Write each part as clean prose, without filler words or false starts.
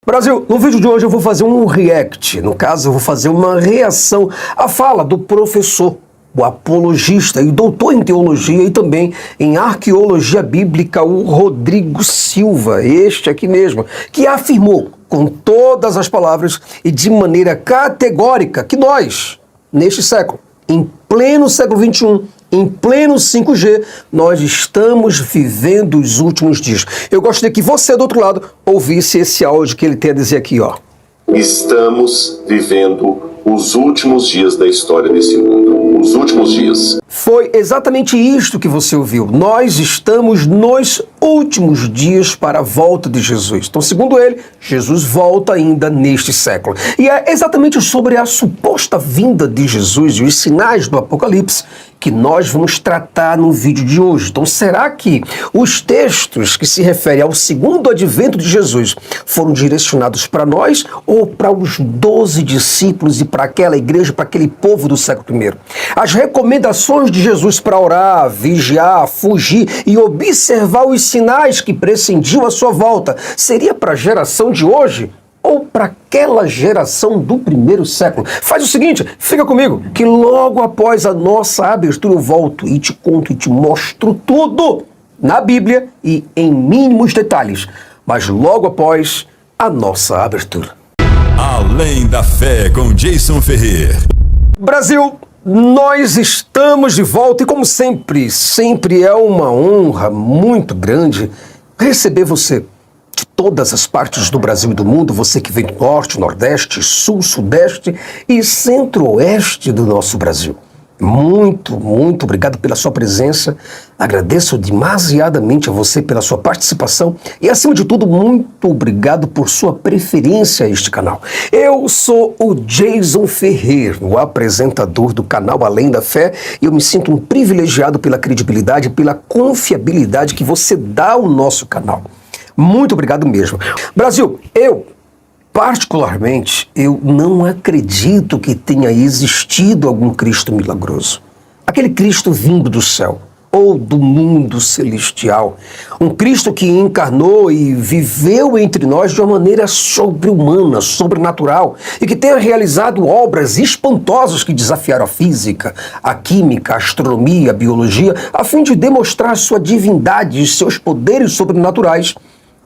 Brasil, no vídeo de hoje eu vou fazer um react, no caso eu vou fazer uma reação à fala do professor, o apologista e doutor em teologia e também em arqueologia bíblica, o Rodrigo Silva, este aqui mesmo, que afirmou com todas as palavras e de maneira categórica que nós, neste século, em pleno século XXI, em pleno 5G, nós estamos vivendo os últimos dias. Eu gostaria que você, do outro lado, ouvisse esse áudio que ele tem a dizer aqui, ó. Estamos vivendo os últimos dias da história desse mundo. Os últimos dias. Foi exatamente isto que você ouviu. Nós estamos nos últimos dias para a volta de Jesus. Então, segundo ele, Jesus volta ainda neste século. E é exatamente sobre a suposta vinda de Jesus e os sinais do Apocalipse que nós vamos tratar no vídeo de hoje. Então, será que os textos que se referem ao segundo advento de Jesus foram direcionados para nós ou para os 12 discípulos e para aquela igreja, para aquele povo do século I? As recomendações de Jesus para orar, vigiar, fugir e observar os sinais que prescendiam a sua volta, seria para a geração de hoje ou para aquela geração do primeiro século? Faz o seguinte, fica comigo, que logo após a nossa abertura eu volto e te conto e te mostro tudo na Bíblia e em mínimos detalhes, mas logo após a nossa abertura. Além da Fé com Jason Ferrer. Brasil, nós estamos de volta e como sempre é uma honra muito grande receber você de todas as partes do Brasil e do mundo, você que vem do norte, nordeste, sul, sudeste e centro-oeste do nosso Brasil. Muito obrigado pela sua presença, agradeço demasiadamente a você pela sua participação e, acima de tudo, muito obrigado por sua preferência a este canal. Eu sou o Jason Ferrer, o apresentador do canal Além da Fé, e eu me sinto um privilegiado pela credibilidade e pela confiabilidade que você dá ao nosso canal. Muito obrigado mesmo. Brasil, particularmente, eu não acredito que tenha existido algum Cristo milagroso. Aquele Cristo vindo do céu ou do mundo celestial. Um Cristo que encarnou e viveu entre nós de uma maneira sobre-humana, sobrenatural e que tenha realizado obras espantosas que desafiaram a física, a química, a astronomia, a biologia, a fim de demonstrar sua divindade e seus poderes sobrenaturais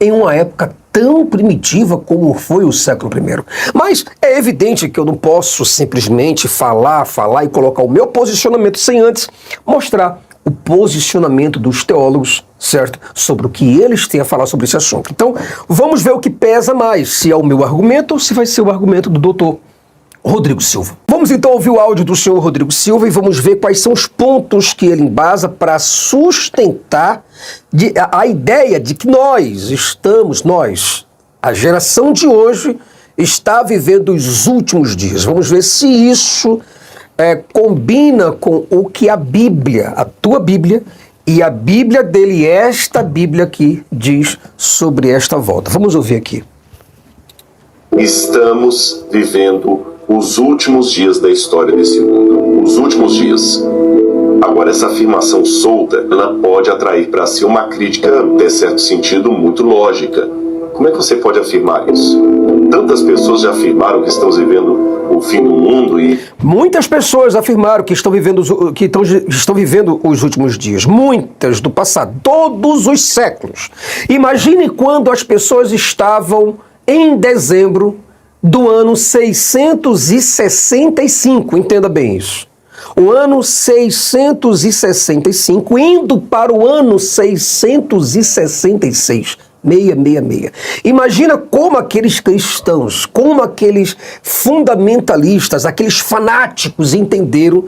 em uma época tão primitiva como foi o século I. Mas é evidente que eu não posso simplesmente falar e colocar o meu posicionamento sem antes mostrar o posicionamento dos teólogos, certo? Sobre o que eles têm a falar sobre esse assunto. Então, vamos ver o que pesa mais, se é o meu argumento ou se vai ser o argumento do doutor Rodrigo Silva. Vamos então ouvir o áudio do senhor Rodrigo Silva e vamos ver quais são os pontos que ele embasa para sustentar a ideia de que a geração de hoje, está vivendo os últimos dias. Vamos ver se isso combina com o que a Bíblia, a tua Bíblia, e a Bíblia dele, esta Bíblia aqui, diz sobre esta volta. Vamos ouvir aqui. Estamos vivendo os últimos dias da história desse mundo. Os últimos dias. Agora, essa afirmação solta, ela pode atrair para si uma crítica, de certo sentido, muito lógica. Como é que você pode afirmar isso? Tantas pessoas já afirmaram que estamos vivendo o fim do mundo e... Muitas pessoas afirmaram que estão vivendo os últimos dias. Muitas do passado, todos os séculos. Imagine quando as pessoas estavam em dezembro do ano 665, entenda bem isso. O ano 665, indo para o ano 666, 666. Imagina como aqueles cristãos, como aqueles fundamentalistas, aqueles fanáticos entenderam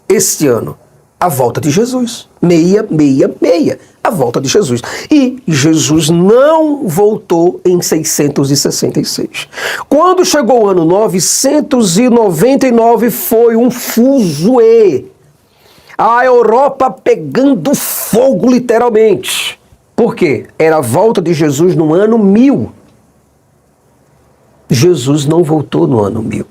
este ano. A volta de Jesus, 666, a volta de Jesus. E Jesus não voltou em 666. Quando chegou o ano 999, foi um fuzuê. A Europa pegando fogo, literalmente. Por quê? Era a volta de Jesus no ano 1000. Jesus não voltou no ano 1000.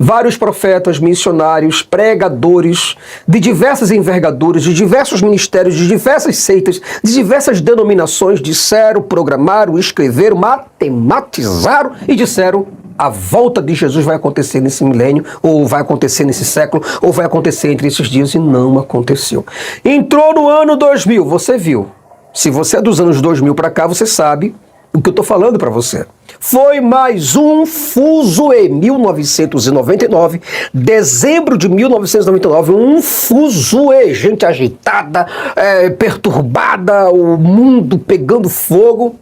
vários profetas, missionários, pregadores de diversas envergaduras, de diversos ministérios, de diversas seitas, de diversas denominações disseram, programaram, escreveram, matematizaram e disseram: a volta de Jesus vai acontecer nesse milênio, ou vai acontecer nesse século, ou vai acontecer entre esses dias, e não aconteceu. Entrou no ano 2000, você viu. Se você é dos anos 2000 para cá, você sabe o que eu estou falando para você. Foi mais um fuzuê, 1999, dezembro de 1999, um fuzuê, gente agitada, perturbada, o mundo pegando fogo.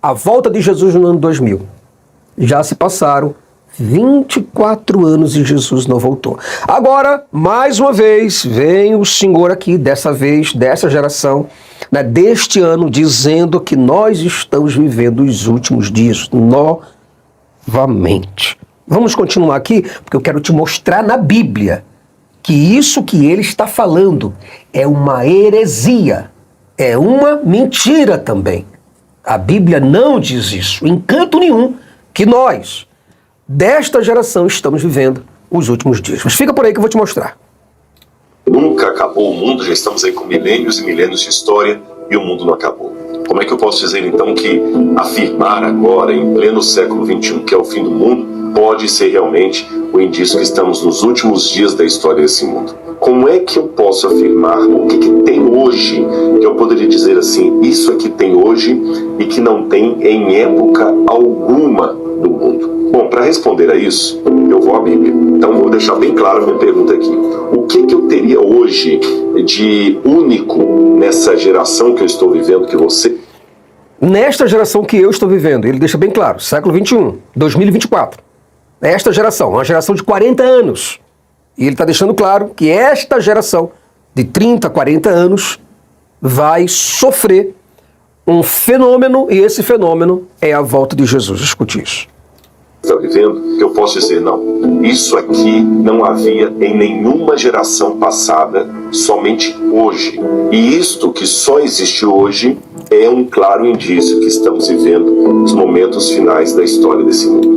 A volta de Jesus no ano 2000. Já se passaram 24 anos e Jesus não voltou. Agora, mais uma vez, vem o Senhor aqui, dessa vez, dessa geração, né, deste ano, dizendo que nós estamos vivendo os últimos dias novamente. Vamos continuar aqui, porque eu quero te mostrar na Bíblia que isso que ele está falando é uma heresia, é uma mentira também. A Bíblia não diz isso, em canto nenhum, que nós, desta geração, estamos vivendo os últimos dias. Mas fica por aí que eu vou te mostrar. Nunca acabou o mundo, já estamos aí com milênios e milênios de história e o mundo não acabou. Como é que eu posso dizer então que afirmar agora, em pleno século XXI, que é o fim do mundo, pode ser realmente o indício que estamos nos últimos dias da história desse mundo? Como é que eu posso afirmar o que tem hoje, que eu poderia dizer assim, isso aqui tem hoje e que não tem em época alguma do mundo? Bom, para responder a isso, eu vou à Bíblia. Então vou deixar bem claro a minha pergunta aqui. O que eu teria hoje de único nessa geração que eu estou vivendo, que você... Nesta geração que eu estou vivendo, ele deixa bem claro, século XXI, 2024. Esta geração, uma geração de 40 anos. E ele está deixando claro que esta geração de 30, 40 anos vai sofrer um fenômeno, e esse fenômeno é a volta de Jesus. Escute isso. Está vivendo, que eu posso dizer, não, isso aqui não havia em nenhuma geração passada, somente hoje. E isto que só existe hoje é um claro indício que estamos vivendo os momentos finais da história desse mundo.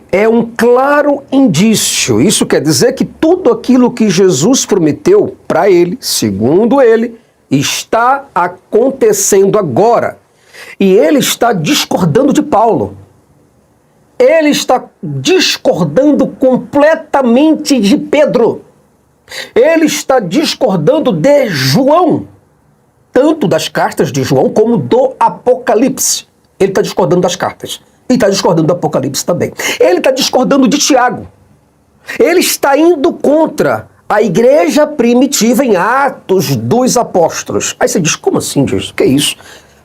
É um claro indício. Isso quer dizer que tudo aquilo que Jesus prometeu para ele, segundo ele, está acontecendo agora. E ele está discordando de Paulo. Ele está discordando completamente de Pedro. Ele está discordando de João, tanto das cartas de João como do Apocalipse. Ele está discordando das cartas. E está discordando do Apocalipse também. Ele está discordando de Tiago. Ele está indo contra a igreja primitiva em Atos dos Apóstolos. Aí você diz, como assim, Jesus? O que é isso?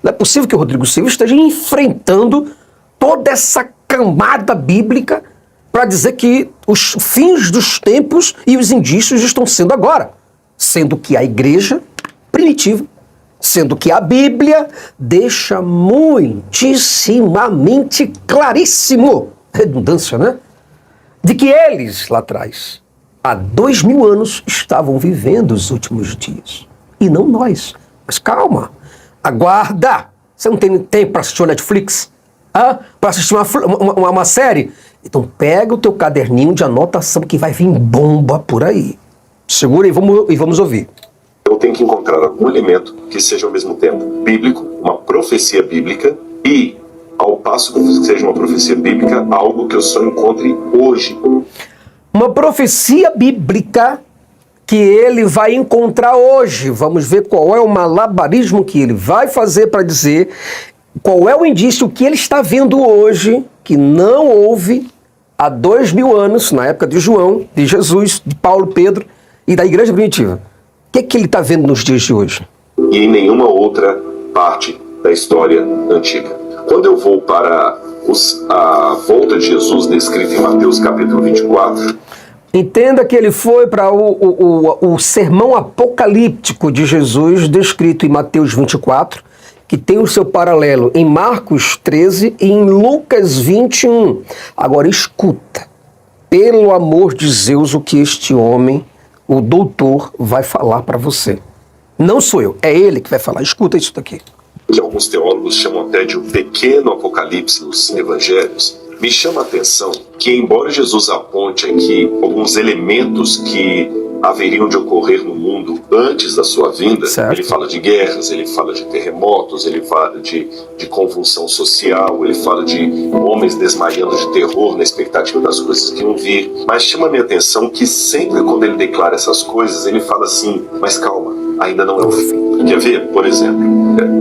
Não é possível que o Rodrigo Silva esteja enfrentando toda essa camada bíblica para dizer que os fins dos tempos e os indícios estão sendo agora. Sendo que a igreja primitiva, sendo que a Bíblia deixa muitíssimamente claríssimo, redundância, né? De que eles, lá atrás, há 2000 anos, estavam vivendo os últimos dias. E não nós. Mas calma, aguarda. Você não tem tempo para assistir o Netflix? Para assistir uma série? Então pega o teu caderninho de anotação que vai vir bomba por aí. Segura e vamos ouvir. Eu tenho que encontrar algum elemento que seja ao mesmo tempo bíblico, uma profecia bíblica, e, ao passo que seja uma profecia bíblica, algo que eu só encontre hoje. Uma profecia bíblica que ele vai encontrar hoje. Vamos ver qual é o malabarismo que ele vai fazer para dizer qual é o indício que ele está vendo hoje, que não houve há 2000 anos, na época de João, de Jesus, de Paulo, Pedro e da igreja primitiva. O que ele está vendo nos dias de hoje? E em nenhuma outra parte da história antiga. Quando eu vou para a volta de Jesus, descrita em Mateus capítulo 24... Entenda que ele foi para o sermão apocalíptico de Jesus, descrito em Mateus 24, que tem o seu paralelo em Marcos 13 e em Lucas 21. Agora escuta, pelo amor de Zeus, o que este homem, o doutor, vai falar para você. Não sou eu, é ele que vai falar. Escuta isso daqui. Que alguns teólogos chamam até de um pequeno apocalipse nos evangelhos. Me chama a atenção que, embora Jesus aponte aqui alguns elementos que haveriam de ocorrer no mundo antes da sua vinda, certo. Ele fala de guerras, ele fala de terremotos, ele fala de convulsão social, ele fala de homens desmaiando de terror na expectativa das coisas que iam vir. Mas chama a minha atenção que sempre quando ele declara essas coisas, ele fala assim, mas calma, ainda não é o fim. Quer ver? Por exemplo,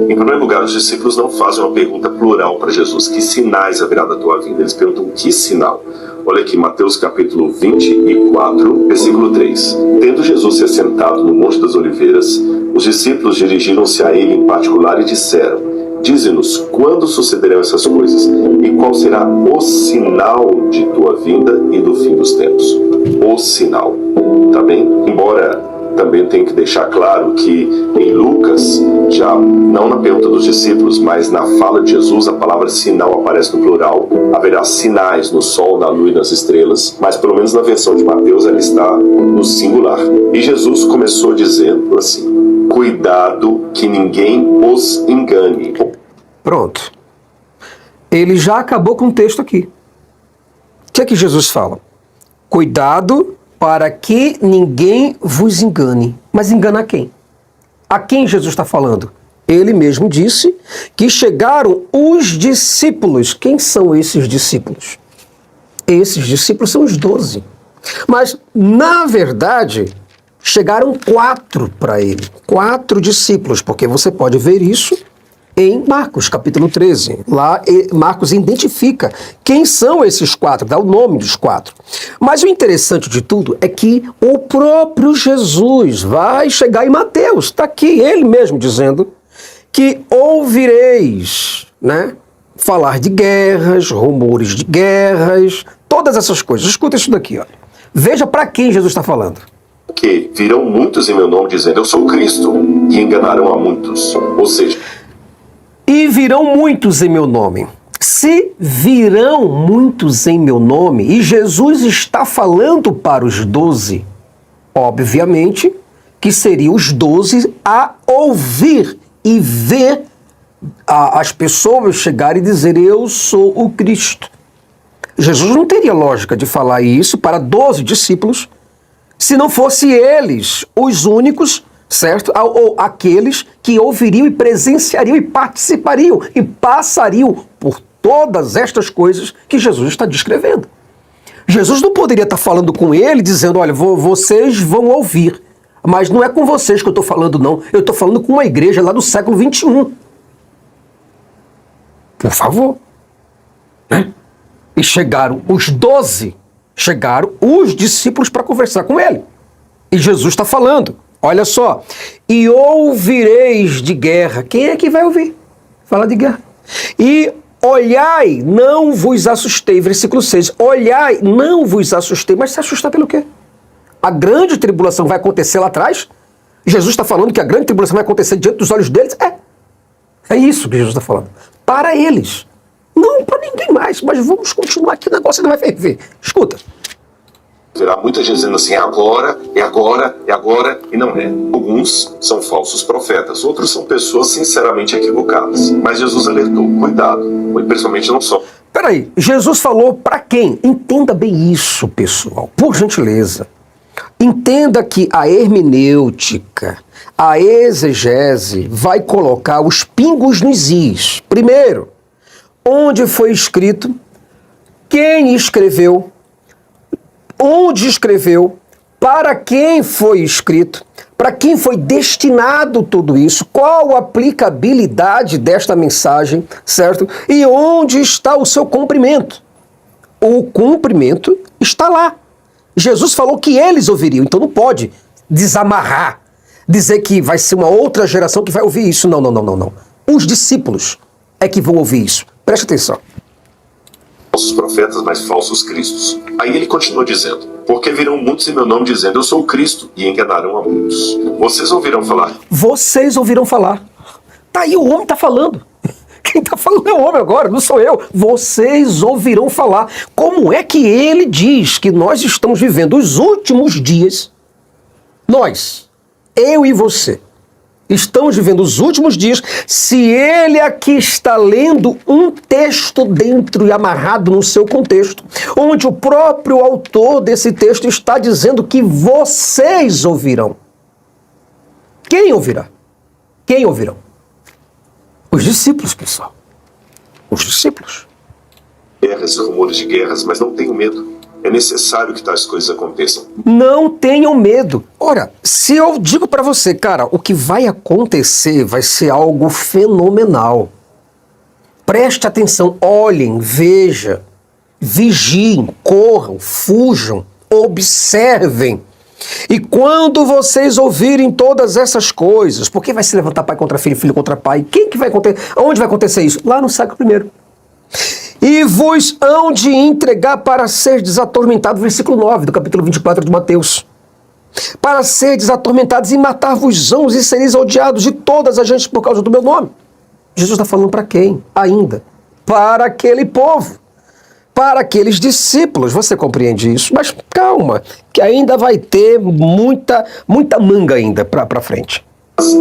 em primeiro lugar, os discípulos não fazem uma pergunta plural para Jesus. Que sinais haverá da tua vinda? Eles perguntam, que sinal? Olha aqui, Mateus capítulo 24, versículo 3. Tendo Jesus se assentado no Monte das Oliveiras, os discípulos dirigiram-se a ele em particular e disseram, dize-nos quando sucederão essas coisas e qual será o sinal de tua vinda e do fim dos tempos. O sinal, tá bem? Embora também tenho que deixar claro que em Lucas, já não na pergunta dos discípulos, mas na fala de Jesus, a palavra sinal aparece no plural. Haverá sinais no sol, na lua e nas estrelas, mas pelo menos na versão de Mateus ela está no singular. E Jesus começou dizendo assim, cuidado que ninguém os engane. Pronto. Ele já acabou com o texto aqui. O que é que Jesus fala? Cuidado para que ninguém vos engane. Mas engana quem? A quem Jesus está falando? Ele mesmo disse que chegaram os discípulos. Quem são esses discípulos? Esses discípulos são os 12. Mas, na verdade, chegaram 4 para ele. 4 discípulos, porque você pode ver isso em Marcos, capítulo 13. Lá Marcos identifica quem são esses 4, dá o nome dos 4. Mas o interessante de tudo é que o próprio Jesus vai chegar em Mateus, está aqui ele mesmo dizendo que ouvireis, né, falar de guerras, rumores de guerras, todas essas coisas. Escuta isso daqui, ó. Veja para quem Jesus está falando. Que virão muitos em meu nome dizendo, eu sou Cristo, e enganarão a muitos. Ou seja, e virão muitos em meu nome. Se virão muitos em meu nome, e Jesus está falando para os 12, obviamente que seriam os 12 a ouvir e ver as pessoas chegarem e dizer, eu sou o Cristo. Jesus não teria lógica de falar isso para 12 discípulos, se não fosse eles os únicos, certo? Ou aqueles que ouviriam e presenciariam e participariam e passariam por todas estas coisas que Jesus está descrevendo. Jesus não poderia estar falando com ele, dizendo, olha, vocês vão ouvir, mas não é com vocês que eu estou falando, não. Eu estou falando com uma igreja lá do século 21. Por favor. Né? E chegaram os 12, chegaram os discípulos para conversar com ele. E Jesus está falando. Olha só, e ouvireis de guerra. Quem é que vai ouvir? Fala de guerra. E olhai, não vos assustei. Versículo 6. Olhai, não vos assustei. Mas se assustar pelo quê? A grande tribulação vai acontecer lá atrás? Jesus está falando que a grande tribulação vai acontecer diante dos olhos deles? É isso que Jesus está falando. Para eles. Não para ninguém mais. Mas vamos continuar aqui, o negócio ainda vai ferver. Escuta. Verá muita gente dizendo assim, é agora, e não é. Alguns são falsos profetas, outros são pessoas sinceramente equivocadas. Mas Jesus alertou, cuidado, e principalmente não só. Peraí, Jesus falou para quem? Entenda bem isso, pessoal, por gentileza. Entenda que a hermenêutica, a exegese, vai colocar os pingos nos is. Primeiro, onde foi escrito, quem escreveu, onde escreveu, para quem foi escrito, para quem foi destinado tudo isso, qual a aplicabilidade desta mensagem, certo? E onde está o seu cumprimento? O cumprimento está lá. Jesus falou que eles ouviriam, então não pode desamarrar, dizer que vai ser uma outra geração que vai ouvir isso. Não. Os discípulos é que vão ouvir isso. Preste atenção. Falsos profetas, mas falsos cristos. Aí ele continua dizendo, porque virão muitos em meu nome dizendo, eu sou o Cristo, e enganarão a muitos. Vocês ouvirão falar. Vocês ouvirão falar. Tá aí, o homem tá falando. Quem tá falando é o homem agora, não sou eu. Vocês ouvirão falar. Como é que ele diz que nós estamos vivendo os últimos dias? Nós, eu e você, estamos vivendo os últimos dias, se ele aqui está lendo um texto dentro e amarrado no seu contexto, onde o próprio autor desse texto está dizendo que vocês ouvirão. Quem ouvirá? Quem ouvirão? Os discípulos, pessoal. Os discípulos. Guerras, rumores de guerras, mas não tenham medo. É necessário que tais coisas aconteçam. Não tenham medo. Ora, se eu digo para você, cara, o que vai acontecer vai ser algo fenomenal. Preste atenção, olhem, vejam, vigiem, corram, fujam, observem. E quando vocês ouvirem todas essas coisas, porque vai se levantar pai contra filho, filho contra pai, quem que vai acontecer? Aonde vai acontecer isso? Lá no século I. E vos hão de entregar para ser desatormentados, versículo 9 do capítulo 24 de Mateus. Para ser desatormentados e matar-vos-ão e sereis odiados de todas as gentes por causa do meu nome. Jesus está falando para quem? Ainda. Para aquele povo. Para aqueles discípulos. Você compreende isso? Mas calma, que ainda vai ter muita manga ainda para frente.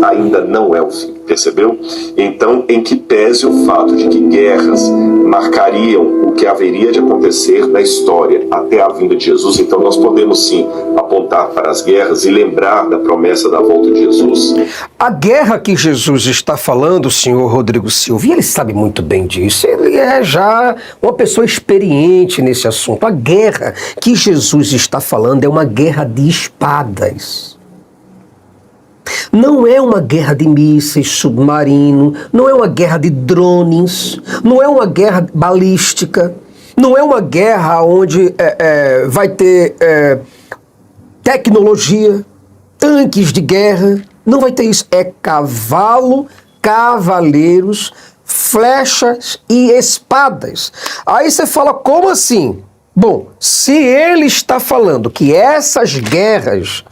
Ainda não é o fim, percebeu? Então, em que pese o fato de que guerras marcariam o que haveria de acontecer na história até a vinda de Jesus, então nós podemos sim apontar para as guerras e lembrar da promessa da volta de Jesus. A guerra que Jesus está falando, o senhor Rodrigo Silva, e ele sabe muito bem disso, ele é já uma pessoa experiente nesse assunto. A guerra que Jesus está falando é uma guerra de espadas. Não é uma guerra de mísseis submarino, não é uma guerra de drones, não é uma guerra balística, não é uma guerra onde vai ter tecnologia, tanques de guerra, não vai ter isso. É cavalo, cavaleiros, flechas e espadas. Aí você fala, como assim? Bom, se ele está falando que essas guerras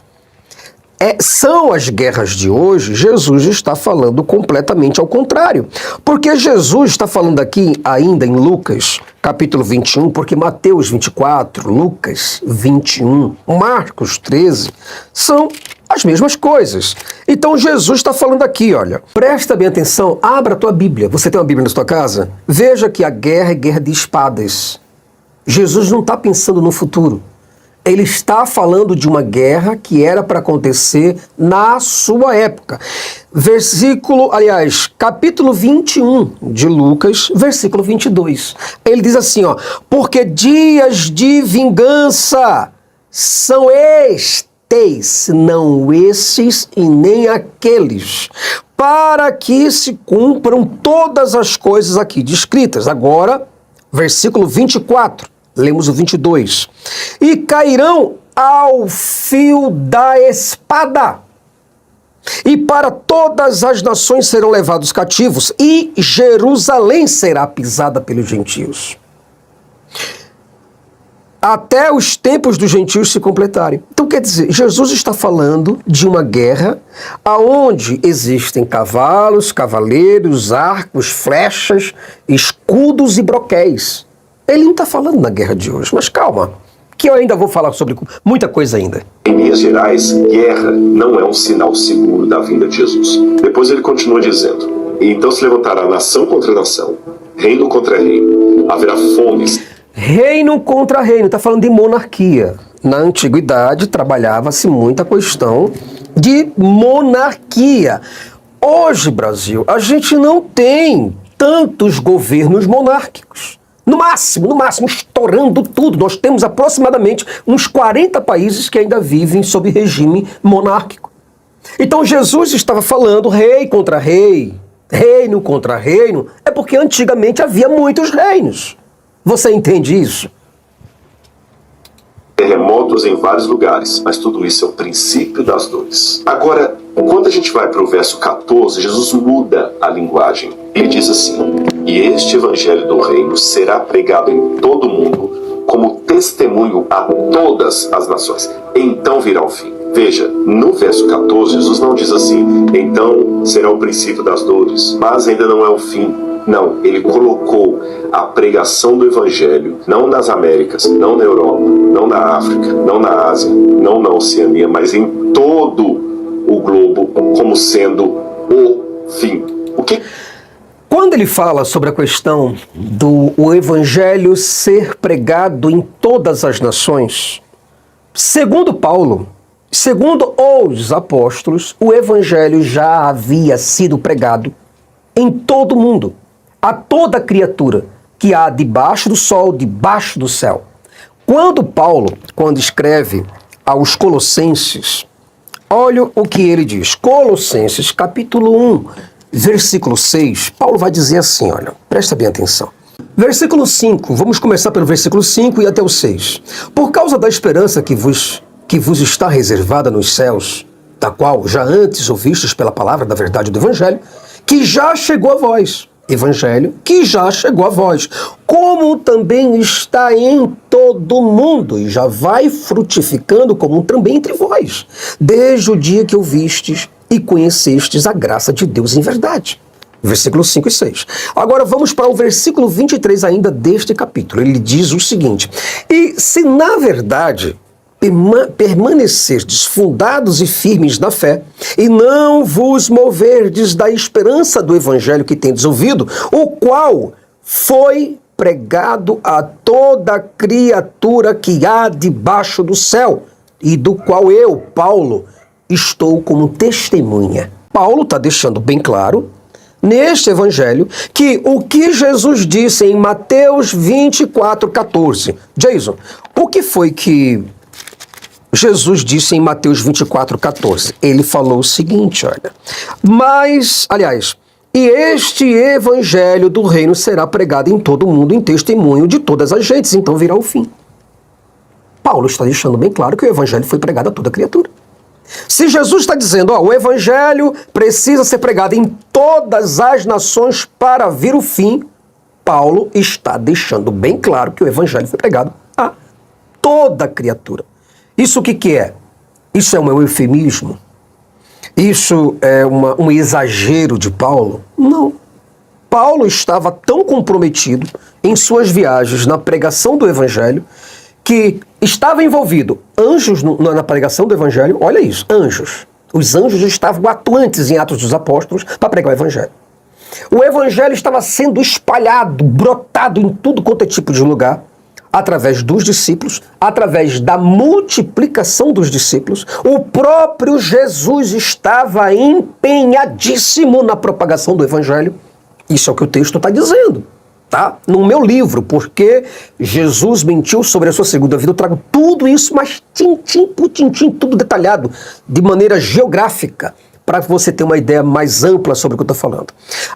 são as guerras de hoje, Jesus está falando completamente ao contrário. Porque Jesus está falando aqui ainda em Lucas, capítulo 21, porque Mateus 24, Lucas 21, Marcos 13, são as mesmas coisas. Então Jesus está falando aqui, olha, presta bem atenção, abra a tua Bíblia. Você tem uma Bíblia na sua casa? Veja que a guerra é guerra de espadas. Jesus não está pensando no futuro. Ele está falando de uma guerra que era para acontecer na sua época. Capítulo 21 de Lucas, versículo 22. Ele diz assim, ó, porque dias de vingança são estes, não esses e nem aqueles, para que se cumpram todas as coisas aqui descritas. Agora, versículo 24. Lemos o 22. E cairão ao fio da espada, e para todas as nações serão levados cativos, e Jerusalém será pisada pelos gentios, até os tempos dos gentios se completarem. Então quer dizer, Jesus está falando de uma guerra aonde existem cavalos, cavaleiros, arcos, flechas, escudos e broquéis. Ele não está falando na guerra de hoje, mas calma, que eu ainda vou falar sobre muita coisa ainda. Em linhas gerais, guerra não é um sinal seguro da vinda de Jesus. Depois ele continua dizendo, e então se levantará nação contra nação, reino contra reino, haverá fomes. Reino contra reino, está falando de monarquia. Na antiguidade trabalhava-se muito a questão de monarquia. Hoje, Brasil, a gente não tem tantos governos monárquicos. No máximo, estourando tudo. Nós temos aproximadamente uns 40 países que ainda vivem sob regime monárquico. Então Jesus estava falando rei contra rei, reino contra reino, é porque antigamente havia muitos reinos. Você entende isso? Terremotos em vários lugares, mas tudo isso é o princípio das dores. Agora, quando a gente vai para o verso 14, Jesus muda a linguagem. Ele diz assim, e este evangelho do reino será pregado em todo o mundo como testemunho a todas as nações. Então virá o fim. Veja, no verso 14, Jesus não diz assim, então será o princípio das dores, mas ainda não é o fim. Não, ele colocou a pregação do evangelho, não nas Américas, não na Europa, não na África, não na Ásia, não na Oceania, mas em todo o globo, como sendo o fim. O que? Quando ele fala sobre a questão do evangelho ser pregado em todas as nações, segundo Paulo, segundo os apóstolos, o evangelho já havia sido pregado em todo o mundo, a toda criatura que há debaixo do sol, debaixo do céu. Quando escreve aos Colossenses, olha o que ele diz. Colossenses, capítulo 1, versículo 6, Paulo vai dizer assim, olha, presta bem atenção. Versículo 5, vamos começar pelo versículo 5 e até o 6. Por causa da esperança que vos está reservada nos céus, da qual já antes ouvistes pela palavra da verdade do Evangelho, que já chegou a vós. Evangelho que já chegou a vós, como também está em todo o mundo, e já vai frutificando como também entre vós, desde o dia que ouvistes e conhecestes a graça de Deus em verdade. Versículos 5 e 6. Agora vamos para o versículo 23 ainda deste capítulo. Ele diz o seguinte: e se na verdade permanecerdes fundados e firmes na fé, e não vos moverdes da esperança do evangelho que tendes ouvido, o qual foi pregado a toda criatura que há debaixo do céu, e do qual eu, Paulo, estou como testemunha. Paulo está deixando bem claro, neste evangelho, que o que Jesus disse em Mateus 24:14. Jason, o que foi que Jesus disse em Mateus 24:14? Ele falou o seguinte, olha, e este evangelho do reino será pregado em todo o mundo em testemunho de todas as gentes, então virá o fim. Paulo está deixando bem claro que o evangelho foi pregado a toda criatura. Se Jesus está dizendo, o evangelho precisa ser pregado em todas as nações para vir o fim, Paulo está deixando bem claro que o evangelho foi pregado a toda criatura. Isso o que é? Isso é um eufemismo? Isso é um exagero de Paulo? Não. Paulo estava tão comprometido em suas viagens na pregação do evangelho que estava envolvido anjos na pregação do evangelho. Olha isso, anjos. Os anjos estavam atuantes em Atos dos Apóstolos para pregar o evangelho. O evangelho estava sendo espalhado, brotado em tudo quanto é tipo de lugar, através dos discípulos, através da multiplicação dos discípulos. O próprio Jesus estava empenhadíssimo na propagação do evangelho. Isso é o que o texto está dizendo, tá? No meu livro, Porque Jesus Mentiu sobre a Sua Segunda Vida, eu trago tudo isso, mas tintim por tintim, tudo detalhado, de maneira geográfica, para você ter uma ideia mais ampla sobre o que eu estou falando.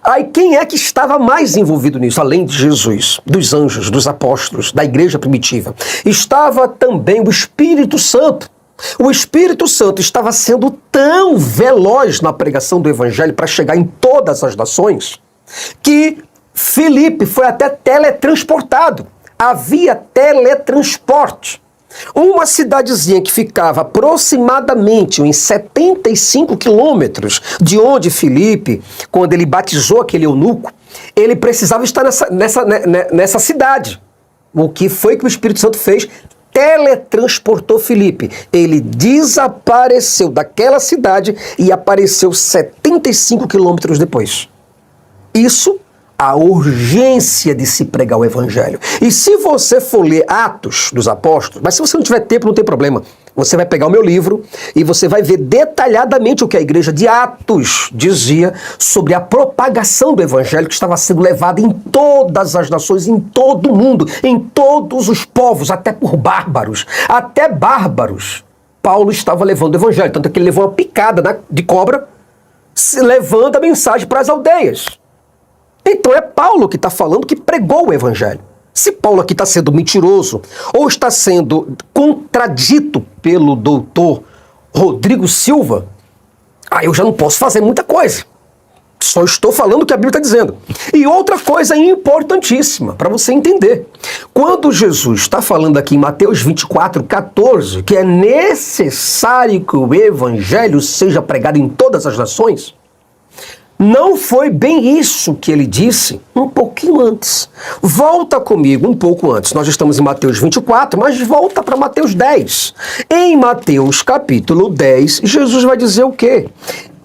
Aí quem é que estava mais envolvido nisso, além de Jesus, dos anjos, dos apóstolos, da igreja primitiva? Estava também o Espírito Santo. O Espírito Santo estava sendo tão veloz na pregação do evangelho para chegar em todas as nações, que Filipe foi até teletransportado. Havia teletransporte. Uma cidadezinha que ficava aproximadamente em 75 quilômetros de onde Filipe, quando ele batizou aquele eunuco, ele precisava estar nessa cidade. O que foi que o Espírito Santo fez? Teletransportou Filipe. Ele desapareceu daquela cidade e apareceu 75 quilômetros depois. Isso, a urgência de se pregar o evangelho. E se você for ler Atos dos Apóstolos, mas se você não tiver tempo, não tem problema. Você vai pegar o meu livro e você vai ver detalhadamente o que a igreja de Atos dizia sobre a propagação do evangelho que estava sendo levada em todas as nações, em todo o mundo, em todos os povos, até por bárbaros. Até bárbaros. Paulo estava levando o evangelho, tanto que ele levou uma picada de cobra, levando a mensagem para as aldeias. Então é Paulo que está falando que pregou o evangelho. Se Paulo aqui está sendo mentiroso ou está sendo contradito pelo doutor Rodrigo Silva, eu já não posso fazer muita coisa. Só estou falando o que a Bíblia está dizendo. E outra coisa importantíssima para você entender. Quando Jesus está falando aqui em Mateus 24:14, que é necessário que o evangelho seja pregado em todas as nações, não foi bem isso que ele disse um pouquinho antes. Volta comigo um pouco antes. Nós estamos em Mateus 24, mas volta para Mateus 10. Em Mateus capítulo 10, Jesus vai dizer o quê?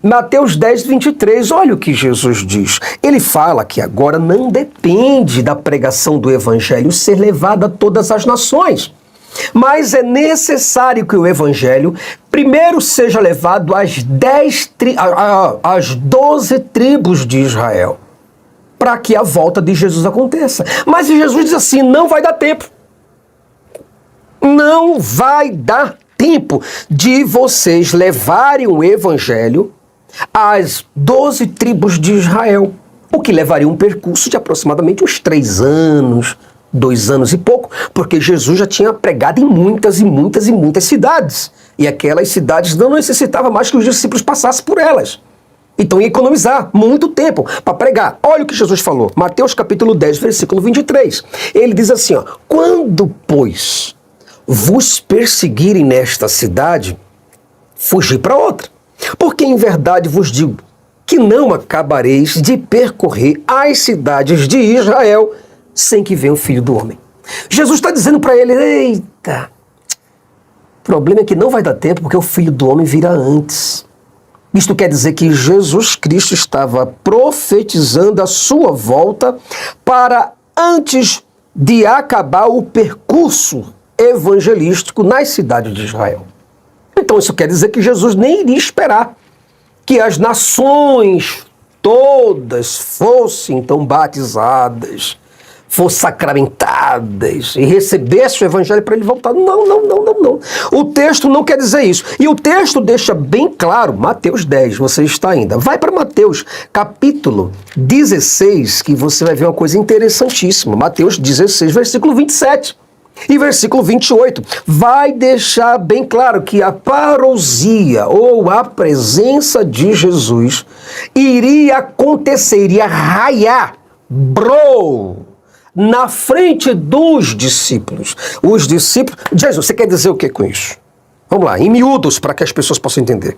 Mateus 10, 23, olha o que Jesus diz. Ele fala que agora não depende da pregação do evangelho ser levada a todas as nações, mas é necessário que o evangelho primeiro seja levado às 12 tribos de Israel, para que a volta de Jesus aconteça. Mas Jesus diz assim, não vai dar tempo. Não vai dar tempo de vocês levarem o evangelho às 12 tribos de Israel, o que levaria um percurso de aproximadamente uns 3 anos, 2 anos e pouco, porque Jesus já tinha pregado em muitas cidades, e aquelas cidades não necessitavam mais que os discípulos passassem por elas. Então ia economizar muito tempo para pregar. Olha o que Jesus falou, Mateus capítulo 10, versículo 23. Ele diz assim, ó, quando, pois, vos perseguirem nesta cidade, fugi para outra. Porque em verdade vos digo que não acabareis de percorrer as cidades de Israel sem que venha o Filho do Homem. Jesus está dizendo para ele, eita, o problema é que não vai dar tempo porque o Filho do Homem virá antes. Isto quer dizer que Jesus Cristo estava profetizando a sua volta para antes de acabar o percurso evangelístico nas cidades de Israel. Então isso quer dizer que Jesus nem iria esperar que as nações todas fossem então batizadas, fossem sacramentadas e recebessem o evangelho para ele voltar. Não. O texto não quer dizer isso. E o texto deixa bem claro, Mateus 10, você está ainda. Vai para Mateus capítulo 16, que você vai ver uma coisa interessantíssima. Mateus 16, versículo 27. E versículo 28 vai deixar bem claro que a parousia ou a presença de Jesus iria acontecer, iria raiar, na frente dos discípulos. Os discípulos... Jesus, você quer dizer o que com isso? Vamos lá, em miúdos, para que as pessoas possam entender.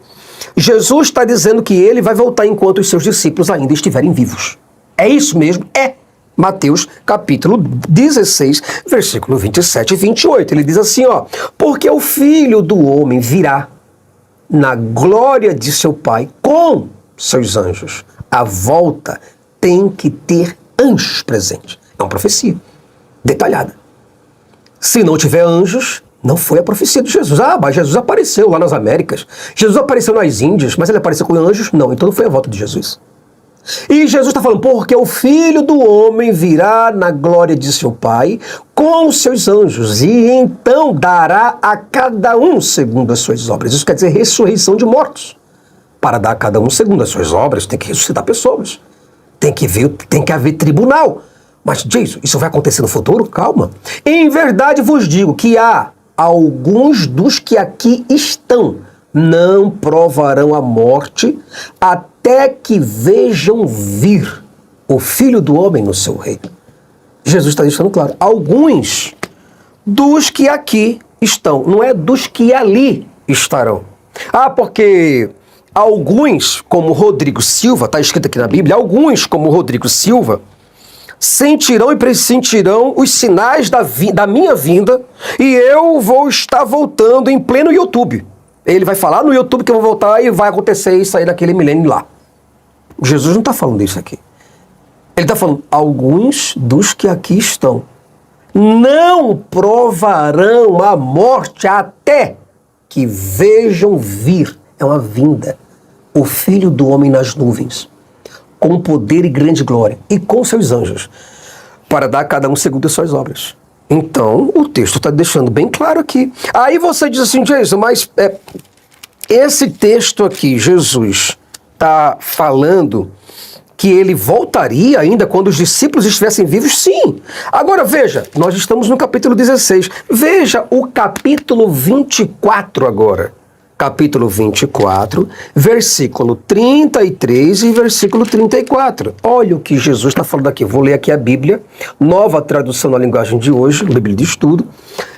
Jesus está dizendo que ele vai voltar enquanto os seus discípulos ainda estiverem vivos. É isso mesmo? É. Mateus capítulo 16, versículo 27 e 28. Ele diz assim, ó, porque o Filho do Homem virá na glória de seu Pai com seus anjos. A volta tem que ter anjos presentes. É uma profecia detalhada. Se não tiver anjos, não foi a profecia de Jesus. Ah, mas Jesus apareceu lá nas Américas. Jesus apareceu nas Índias, mas ele apareceu com anjos? Não, então não foi a volta de Jesus. E Jesus está falando, porque o Filho do Homem virá na glória de seu Pai com os seus anjos, e então dará a cada um segundo as suas obras. Isso quer dizer ressurreição de mortos. Para dar a cada um segundo as suas obras, tem que ressuscitar pessoas. Tem que haver tribunal. Mas, Jesus, isso vai acontecer no futuro? Calma. Em verdade vos digo que há alguns dos que aqui estão não provarão a morte até que vejam vir o Filho do Homem no seu reino. Jesus está deixando claro. Alguns dos que aqui estão, não é dos que ali estarão. Ah, porque alguns, como Rodrigo Silva, está escrito aqui na Bíblia, alguns, como Rodrigo Silva, sentirão e pressentirão os sinais da minha vinda e eu vou estar voltando em pleno YouTube. Ele vai falar no YouTube que eu vou voltar e vai acontecer isso aí naquele milênio lá. Jesus não está falando isso aqui. Ele está falando, alguns dos que aqui estão não provarão a morte até que vejam vir. É uma vinda. O Filho do Homem nas nuvens, com poder e grande glória, e com seus anjos, para dar a cada um segundo as suas obras. Então, o texto está deixando bem claro aqui. Aí você diz assim, Jesus, mas esse texto aqui, Jesus está falando que ele voltaria ainda quando os discípulos estivessem vivos? Sim. Agora veja, nós estamos no capítulo 16. Veja o capítulo 24 agora. Capítulo 24, versículo 33 e versículo 34. Olha o que Jesus está falando aqui. Vou ler aqui a Bíblia, nova tradução na linguagem de hoje, Bíblia de Estudo,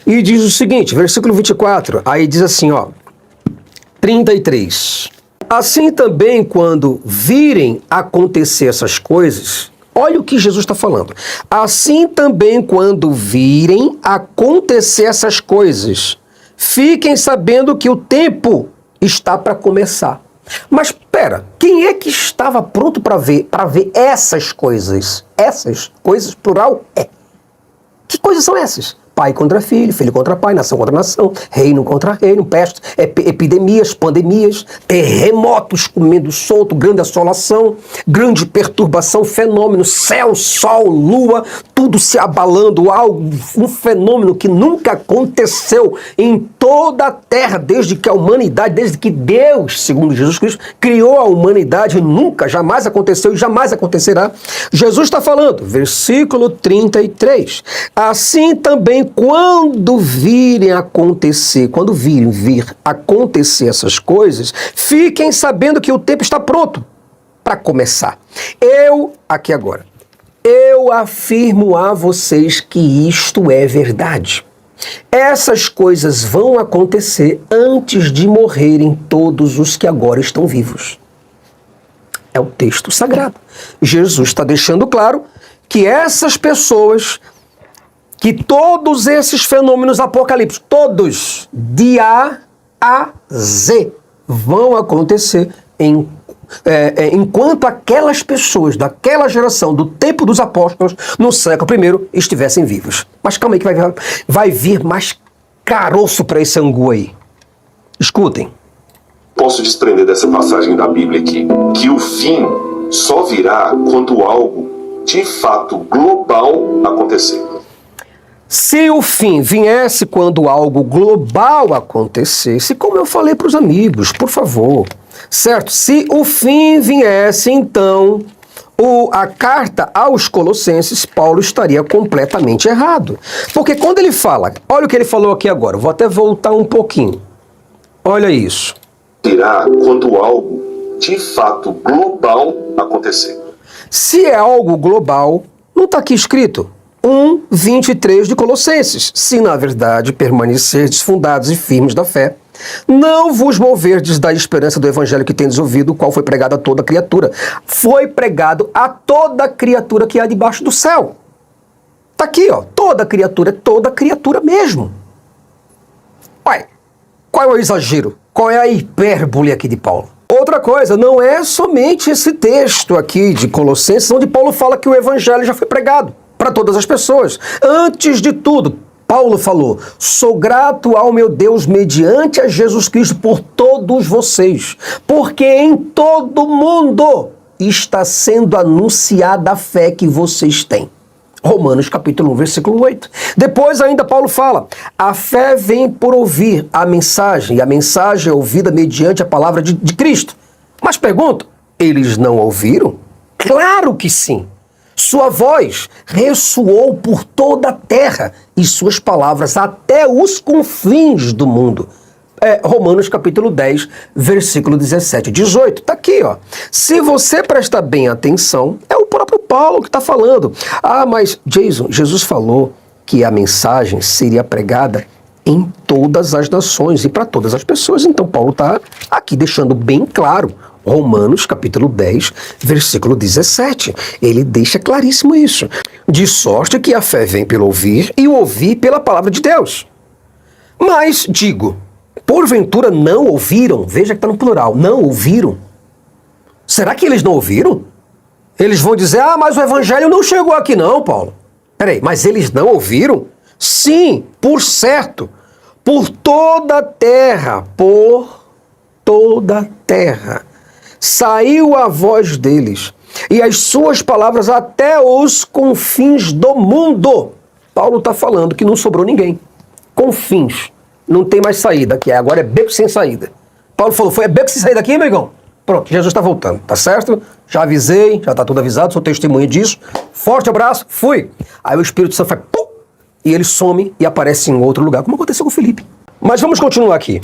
e diz o seguinte, versículo 24, aí diz assim, ó, 33. Assim também, quando virem acontecer essas coisas, olha o que Jesus está falando. Assim também, quando virem acontecer essas coisas, fiquem sabendo que o tempo está para começar. Mas pera, quem é que estava pronto para ver essas coisas? Essas coisas, plural, é. Que coisas são essas? Pai contra filho, filho contra pai, nação contra nação, reino contra reino, pestes, epidemias, pandemias, terremotos comendo solto, grande assolação, grande perturbação, fenômeno, céu, sol, lua, tudo se abalando, algo, um fenômeno que nunca aconteceu em toda a terra, desde que a humanidade, desde que Deus, segundo Jesus Cristo, criou a humanidade, nunca, jamais aconteceu e jamais acontecerá. Jesus está falando, versículo 33, assim também quando vir acontecer essas coisas, fiquem sabendo que o tempo está pronto para começar. Eu afirmo a vocês que isto é verdade. Essas coisas vão acontecer antes de morrerem todos os que agora estão vivos. É o texto sagrado. Jesus está deixando claro que essas pessoas, que todos esses fenômenos apocalípticos, todos, de A a Z, vão acontecer enquanto aquelas pessoas daquela geração, do tempo dos apóstolos, no século I, estivessem vivos. Mas calma aí que vai vir mais caroço para esse angu aí. Escutem. Posso desprender dessa passagem da Bíblia aqui, que o fim só virá quando algo, de fato, global acontecer. Se o fim viesse quando algo global acontecesse, como eu falei para os amigos, por favor, certo? Se o fim viesse, então, a carta aos Colossenses, Paulo estaria completamente errado. Porque quando ele fala, olha o que ele falou aqui agora, vou até voltar um pouquinho. Olha isso. Virá quando algo, de fato, global acontecer. Se é algo global, não está aqui escrito. 1:23 de Colossenses. Se na verdade permanecerdes fundados e firmes da fé, não vos moverdes da esperança do evangelho que tendes ouvido, o qual foi pregado a toda criatura. Foi pregado a toda criatura que há debaixo do céu. Tá aqui, ó. Toda criatura mesmo. Ué, qual é o exagero? Qual é a hipérbole aqui de Paulo? Outra coisa, não é somente esse texto aqui de Colossenses onde Paulo fala que o evangelho já foi pregado para todas as pessoas. Antes de tudo, Paulo falou, sou grato ao meu Deus mediante a Jesus Cristo por todos vocês, porque em todo mundo está sendo anunciada a fé que vocês têm. Romanos capítulo 1, versículo 8. Depois ainda Paulo fala, a fé vem por ouvir a mensagem, e a mensagem é ouvida mediante a palavra de Cristo. Mas pergunto, eles não ouviram? Claro que sim. Sua voz ressoou por toda a terra e suas palavras até os confins do mundo. Romanos capítulo 10, versículo 17 e 18. Está aqui, ó. Se você prestar bem atenção, é o próprio Paulo que está falando. Ah, mas Jason, Jesus falou que a mensagem seria pregada em todas as nações e para todas as pessoas. Então Paulo está aqui deixando bem claro. Romanos capítulo 10, versículo 17. Ele deixa claríssimo isso. De sorte que a fé vem pelo ouvir e o ouvir pela palavra de Deus. Mas, digo, porventura não ouviram? Veja que está no plural. Não ouviram? Será que eles não ouviram? Eles vão dizer, mas o evangelho não chegou aqui não, Paulo. Peraí, mas eles não ouviram? Sim, por certo. Por toda a terra. Saiu a voz deles, e as suas palavras até os confins do mundo. Paulo está falando que não sobrou ninguém. Confins. Não tem mais saída aqui. Agora é beco sem saída. Paulo falou, foi beco sem saída aqui, amigão? Pronto, Jesus está voltando, tá certo? Já avisei, já está tudo avisado, sou testemunha disso. Forte abraço, fui. Aí o Espírito Santo faz pum, e ele some e aparece em outro lugar, como aconteceu com o Felipe. Mas vamos continuar aqui.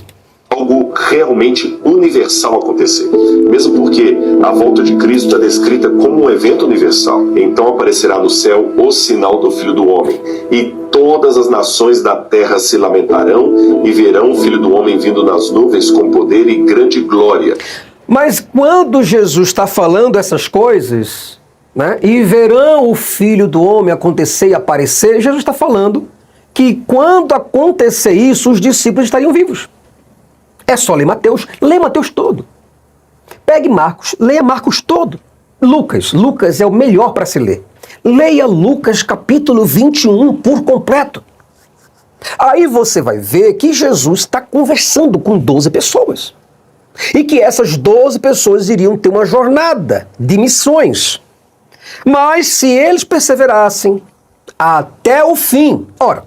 Algo realmente universal acontecer. Mesmo porque a volta de Cristo é descrita como um evento universal. Então aparecerá no céu o sinal do Filho do Homem, e todas as nações da terra se lamentarão e verão o Filho do Homem vindo nas nuvens com poder e grande glória. Mas quando Jesus está falando essas coisas, né, e verão o Filho do Homem acontecer e aparecer, Jesus está falando que quando acontecer isso, os discípulos estariam vivos. É só ler Mateus todo. Pegue Marcos, leia Marcos todo. Lucas é o melhor para se ler. Leia Lucas capítulo 21 por completo. Aí você vai ver que Jesus está conversando com 12 pessoas. E que essas 12 pessoas iriam ter uma jornada de missões. Mas se eles perseverassem até o fim... Ora,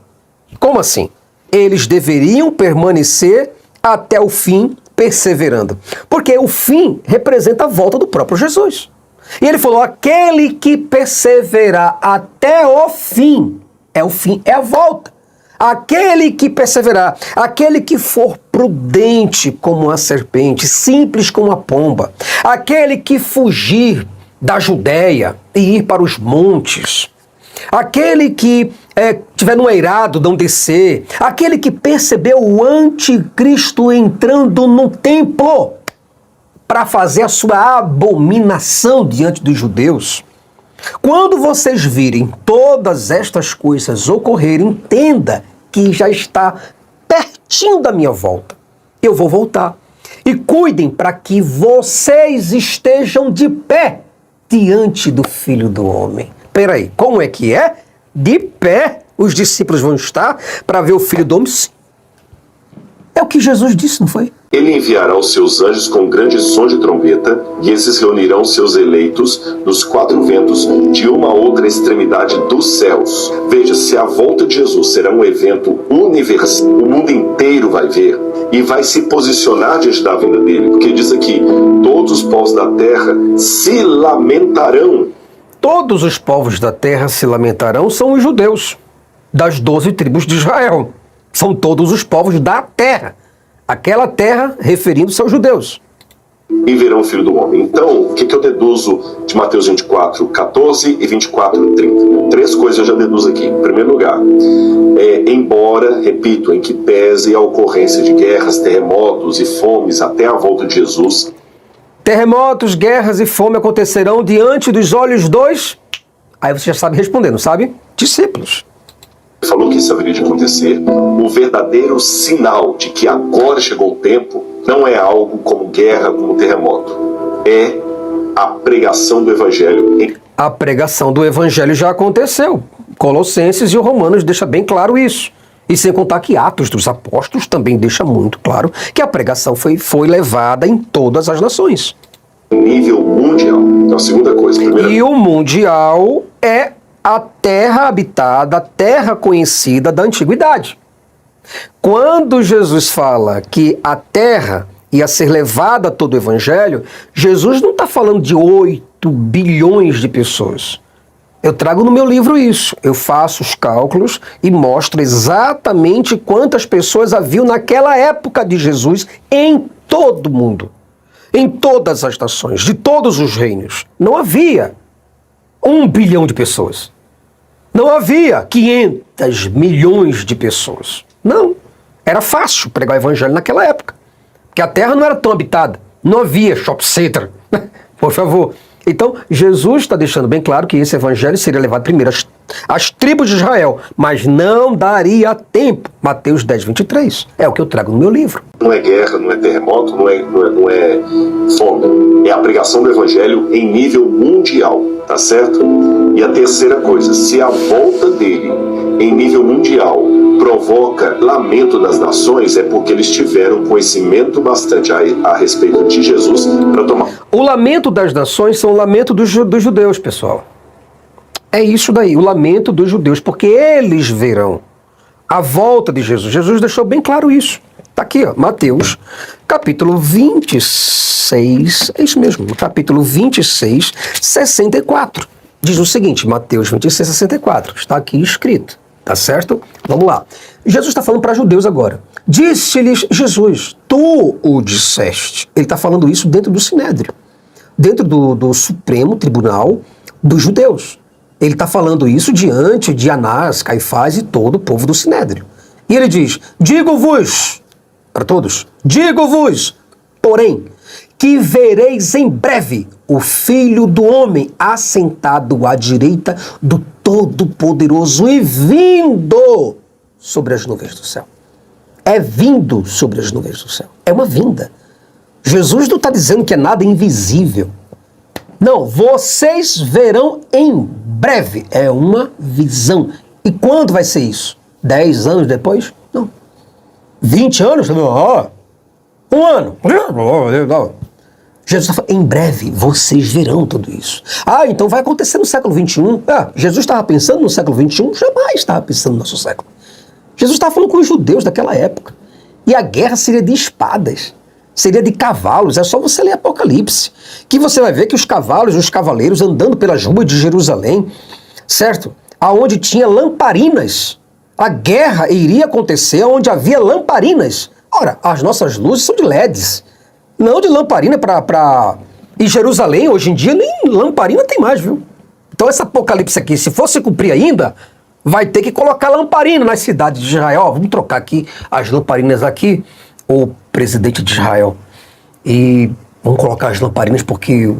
como assim? Eles deveriam permanecer até o fim perseverando. Porque o fim representa a volta do próprio Jesus. E ele falou, aquele que perseverar até o fim, é a volta. Aquele que perseverar, aquele que for prudente como a serpente, simples como a pomba, aquele que fugir da Judéia e ir para os montes, aquele que tiver no eirado, não descer, aquele que percebeu o anticristo entrando no templo para fazer a sua abominação diante dos judeus. Quando vocês virem todas estas coisas ocorrerem, entenda que já está pertinho da minha volta. Eu vou voltar. E cuidem para que vocês estejam de pé diante do Filho do Homem. Peraí, como é que é? De pé os discípulos vão estar para ver o Filho do Homem? Sim. É o que Jesus disse, não foi? Ele enviará os seus anjos com grande som de trombeta, e esses reunirão seus eleitos dos quatro ventos de uma a outra extremidade dos céus. Veja, se a volta de Jesus será um evento universal, o mundo inteiro vai ver e vai se posicionar diante da vinda dele, porque diz aqui, todos os povos da terra se lamentarão. Todos os povos da terra se lamentarão são os judeus, das 12 tribos de Israel. São todos os povos da terra. Aquela terra referindo-se aos judeus. E verão o Filho do Homem. Então, o que eu deduzo de Mateus 24, 14 e 24, 30? Três coisas eu já deduzo aqui. Em primeiro lugar, embora, repito, em que pese a ocorrência de guerras, terremotos e fomes até a volta de Jesus. Terremotos, guerras e fome acontecerão diante dos olhos dos... Aí você já sabe responder, não sabe? Discípulos. Falou que isso haveria de acontecer. O verdadeiro sinal de que agora chegou o tempo não é algo como guerra, como terremoto. É a pregação do Evangelho. A pregação do Evangelho já aconteceu. Colossenses e o Romanos deixa bem claro isso. E sem contar que Atos dos Apóstolos também deixa muito claro que a pregação foi levada em todas as nações. Nível mundial. Então, a segunda coisa. E o mundial é a terra habitada, a terra conhecida da antiguidade. Quando Jesus fala que a terra ia ser levada a todo o evangelho, Jesus não está falando de 8 bilhões de pessoas. Eu trago no meu livro isso. Eu faço os cálculos e mostro exatamente quantas pessoas haviam naquela época de Jesus em todo o mundo. Em todas as nações, de todos os reinos. Não havia 1 bilhão de pessoas. Não havia 500 milhões de pessoas. Não. Era fácil pregar o evangelho naquela época. Porque a terra não era tão habitada. Não havia shopping center. Por favor. Então, Jesus está deixando bem claro que esse evangelho seria levado primeiro às tribos de Israel, mas não daria tempo. Mateus 10, 23. É o que eu trago no meu livro. Não é guerra, não é terremoto, não é fome. É a pregação do evangelho em nível mundial, tá certo? E a terceira coisa, se a volta dele em nível mundial provoca lamento nas nações, é porque eles tiveram conhecimento bastante a respeito de Jesus para tomar. O lamento das nações são o lamento dos judeus, pessoal. É isso daí, o lamento dos judeus, porque eles verão a volta de Jesus. Jesus deixou bem claro isso. Está aqui, ó, Mateus, capítulo 26, é isso mesmo, capítulo 26, 64. Diz o seguinte, Mateus 26, 64, está aqui escrito, tá certo? Vamos lá. Jesus está falando para judeus agora. Disse-lhes Jesus, tu o disseste. Ele está falando isso dentro do Sinédrio, dentro do Supremo Tribunal dos Judeus. Ele está falando isso diante de Anás, Caifás e todo o povo do Sinédrio. E ele diz, digo-vos, para todos, digo-vos, porém, que vereis em breve o Filho do Homem assentado à direita do Todo-Poderoso e vindo sobre as nuvens do céu. É vindo sobre as nuvens do céu. É uma vinda. Jesus não está dizendo que é nada invisível. Não, vocês verão em breve. É uma visão. E quando vai ser isso? 10 anos depois? Não. 20 anos? Não. Um ano? Não. Jesus está falando, em breve vocês verão tudo isso. Ah, então vai acontecer no século XXI. Jesus estava pensando no século XXI? Jamais estava pensando no nosso século. Jesus estava falando com os judeus daquela época. E a guerra seria de espadas. Seria de cavalos, é só você ler Apocalipse, que você vai ver que os cavalos, os cavaleiros andando pelas ruas de Jerusalém, certo? Aonde tinha lamparinas, a guerra iria acontecer onde havia lamparinas. Ora, as nossas luzes são de LEDs, não de lamparina para... E Jerusalém, hoje em dia, nem lamparina tem mais, viu? Então esse Apocalipse aqui, se fosse cumprir ainda, vai ter que colocar lamparina nas cidades de Israel. Vamos trocar aqui as lamparinas aqui, o presidente de Israel, e vamos colocar as lamparinas porque o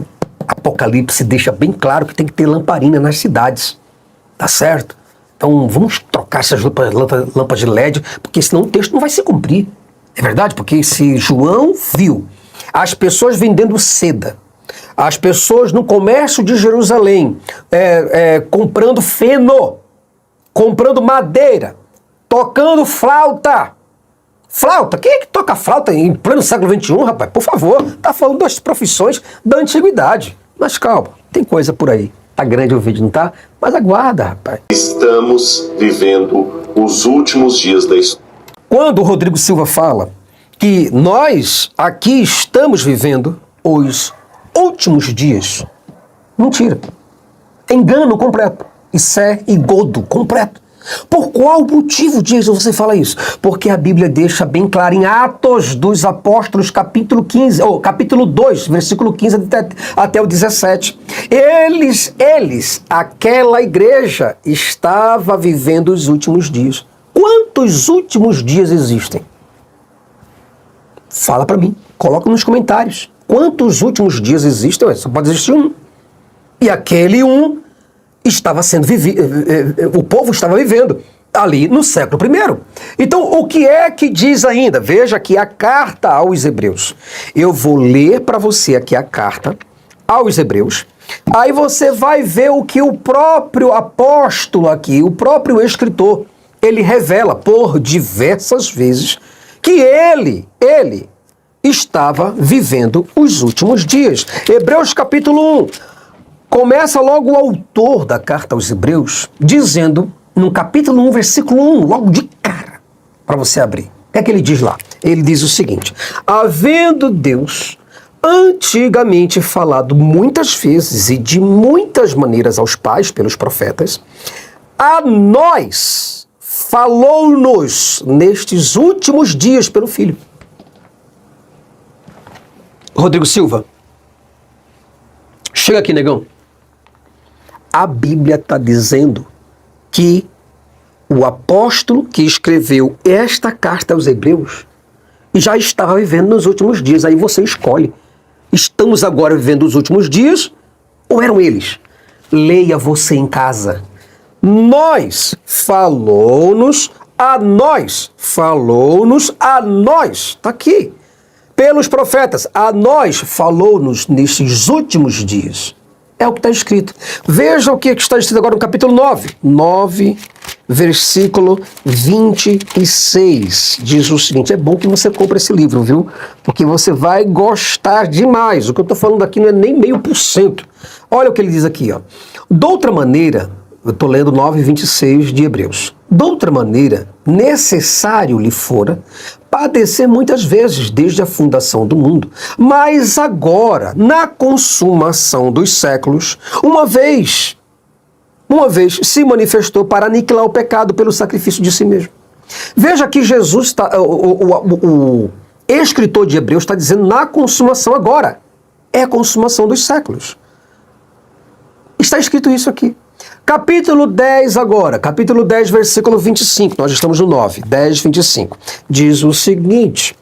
Apocalipse deixa bem claro que tem que ter lamparina nas cidades, tá certo? Então vamos trocar essas lâmpadas de LED, porque senão o texto não vai se cumprir. É verdade? Porque se João viu as pessoas vendendo seda, as pessoas no comércio de Jerusalém comprando feno, comprando madeira, tocando flauta. Flauta? Quem é que toca flauta em pleno século XXI, rapaz? Por favor, tá falando das profissões da antiguidade. Mas calma, tem coisa por aí. Tá grande o vídeo, não tá? Mas aguarda, rapaz. Estamos vivendo os últimos dias da história. Quando o Rodrigo Silva fala que nós aqui estamos vivendo os últimos dias, mentira. Engano completo. Isso é engodo completo. Por qual motivo, Jason, você fala isso? Porque a Bíblia deixa bem claro em Atos dos Apóstolos, capítulo 15, ou capítulo 2, versículo 15 até o 17. Eles, aquela igreja, estava vivendo os últimos dias. Quantos últimos dias existem? Fala para mim, coloca nos comentários. Quantos últimos dias existem? Só pode existir um. E aquele um estava sendo vivido, o povo estava vivendo ali no século I. Então, o que é que diz ainda? Veja aqui a carta aos Hebreus. Eu vou ler para você aqui a carta aos Hebreus. Aí você vai ver o que o próprio apóstolo aqui, o próprio escritor, ele revela por diversas vezes que ele estava vivendo os últimos dias. Hebreus capítulo 1. Começa logo o autor da carta aos Hebreus dizendo, no capítulo 1, versículo 1, logo de cara, para você abrir. O que é que ele diz lá? Ele diz o seguinte: havendo Deus antigamente falado muitas vezes e de muitas maneiras aos pais pelos profetas, a nós falou-nos nestes últimos dias pelo Filho. Rodrigo Silva, chega aqui, negão. A Bíblia está dizendo que o apóstolo que escreveu esta carta aos Hebreus já estava vivendo nos últimos dias. Aí você escolhe. Estamos agora vivendo os últimos dias ou eram eles? Leia você em casa. Nós, falou-nos a nós. Falou-nos a nós. Está aqui. Pelos profetas, a nós falou-nos nestes últimos dias. É o que está escrito. Veja o que está escrito agora no capítulo 9, versículo 26. Diz o seguinte, é bom que você compre esse livro, viu? Porque você vai gostar demais. O que eu estou falando aqui não é nem 0,5%. Olha o que ele diz aqui, ó. Doutra maneira, eu estou lendo 9:26 de Hebreus. Doutra maneira, necessário lhe fora padecer muitas vezes desde a fundação do mundo, mas agora, na consumação dos séculos, uma vez se manifestou para aniquilar o pecado pelo sacrifício de si mesmo. Veja que Jesus, o escritor de Hebreus está dizendo na consumação agora. É a consumação dos séculos. Está escrito isso aqui. Capítulo 10 agora, capítulo 10, versículo 25, nós estamos no 9, 10, 25, diz o seguinte: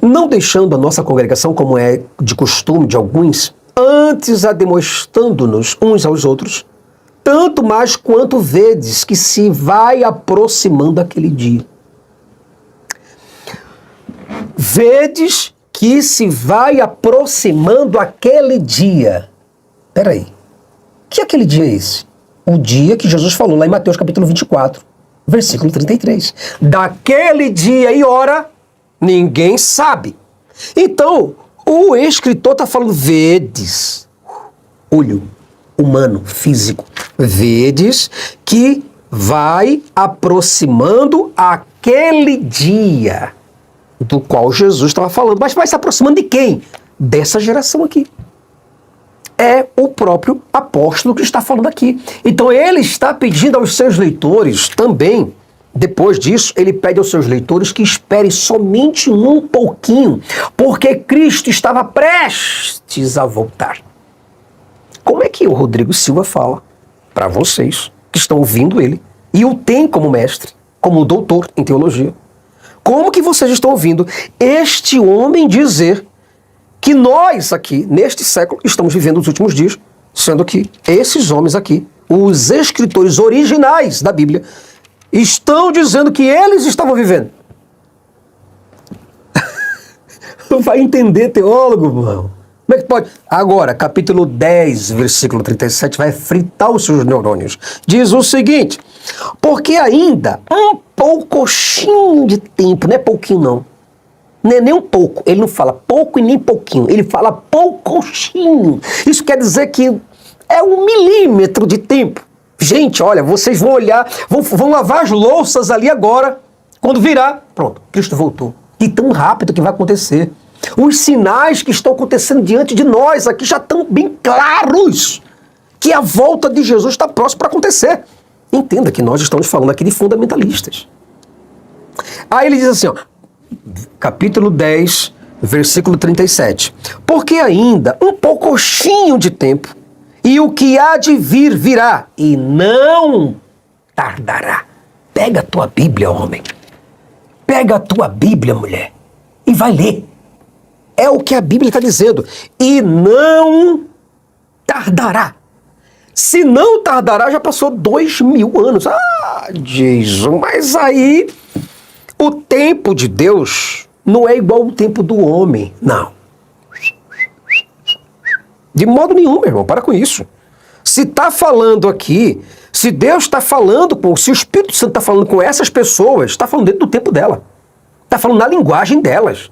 não deixando a nossa congregação como é de costume de alguns, antes ademostrando-nos uns aos outros, tanto mais quanto vedes que se vai aproximando aquele dia. Vedes que se vai aproximando aquele dia. Peraí, que aquele dia é esse? O dia que Jesus falou lá em Mateus capítulo 24, versículo 33. Daquele dia e hora, ninguém sabe. Então, o escritor está falando, vedes, olho humano, físico, vedes que vai aproximando aquele dia do qual Jesus estava falando. Mas vai se aproximando de quem? Dessa geração aqui. É o próprio apóstolo que está falando aqui. Então ele está pedindo aos seus leitores também, depois disso, ele pede aos seus leitores que esperem somente um pouquinho, porque Cristo estava prestes a voltar. Como é que o Rodrigo Silva fala para vocês que estão ouvindo ele e o tem como mestre, como doutor em teologia? Como que vocês estão ouvindo este homem dizer que nós aqui, neste século, estamos vivendo os últimos dias, sendo que esses homens aqui, os escritores originais da Bíblia, estão dizendo que eles estavam vivendo? Vai entender, teólogo, irmão? Como é que pode? Agora, capítulo 10, versículo 37, vai fritar os seus neurônios. Diz o seguinte: porque ainda um pouquinho de tempo, não é pouquinho não, não é nem um pouco, ele não fala pouco e nem pouquinho, ele fala pouquinho. Isso quer dizer que é 1 milímetro de tempo. Gente, olha, vocês vão olhar, vão lavar as louças ali agora, quando virar, pronto, Cristo voltou. E tão rápido que vai acontecer. Os sinais que estão acontecendo diante de nós aqui já estão bem claros que a volta de Jesus está próxima para acontecer. Entenda que nós estamos falando aqui de fundamentalistas. Aí ele diz assim, ó, capítulo 10, versículo 37. Porque ainda um pouquinho de tempo, e o que há de vir, virá, e não tardará. Pega a tua Bíblia, homem. Pega a tua Bíblia, mulher, e vai ler. É o que a Bíblia está dizendo. E não tardará. Se não tardará, já passou 2000 anos. Ah, Jesus, mas aí o tempo de Deus não é igual ao tempo do homem. Não. De modo nenhum, meu irmão, para com isso. Se está falando aqui, se Deus está falando, se o Espírito Santo está falando com essas pessoas, está falando dentro do tempo dela. Está falando na linguagem delas.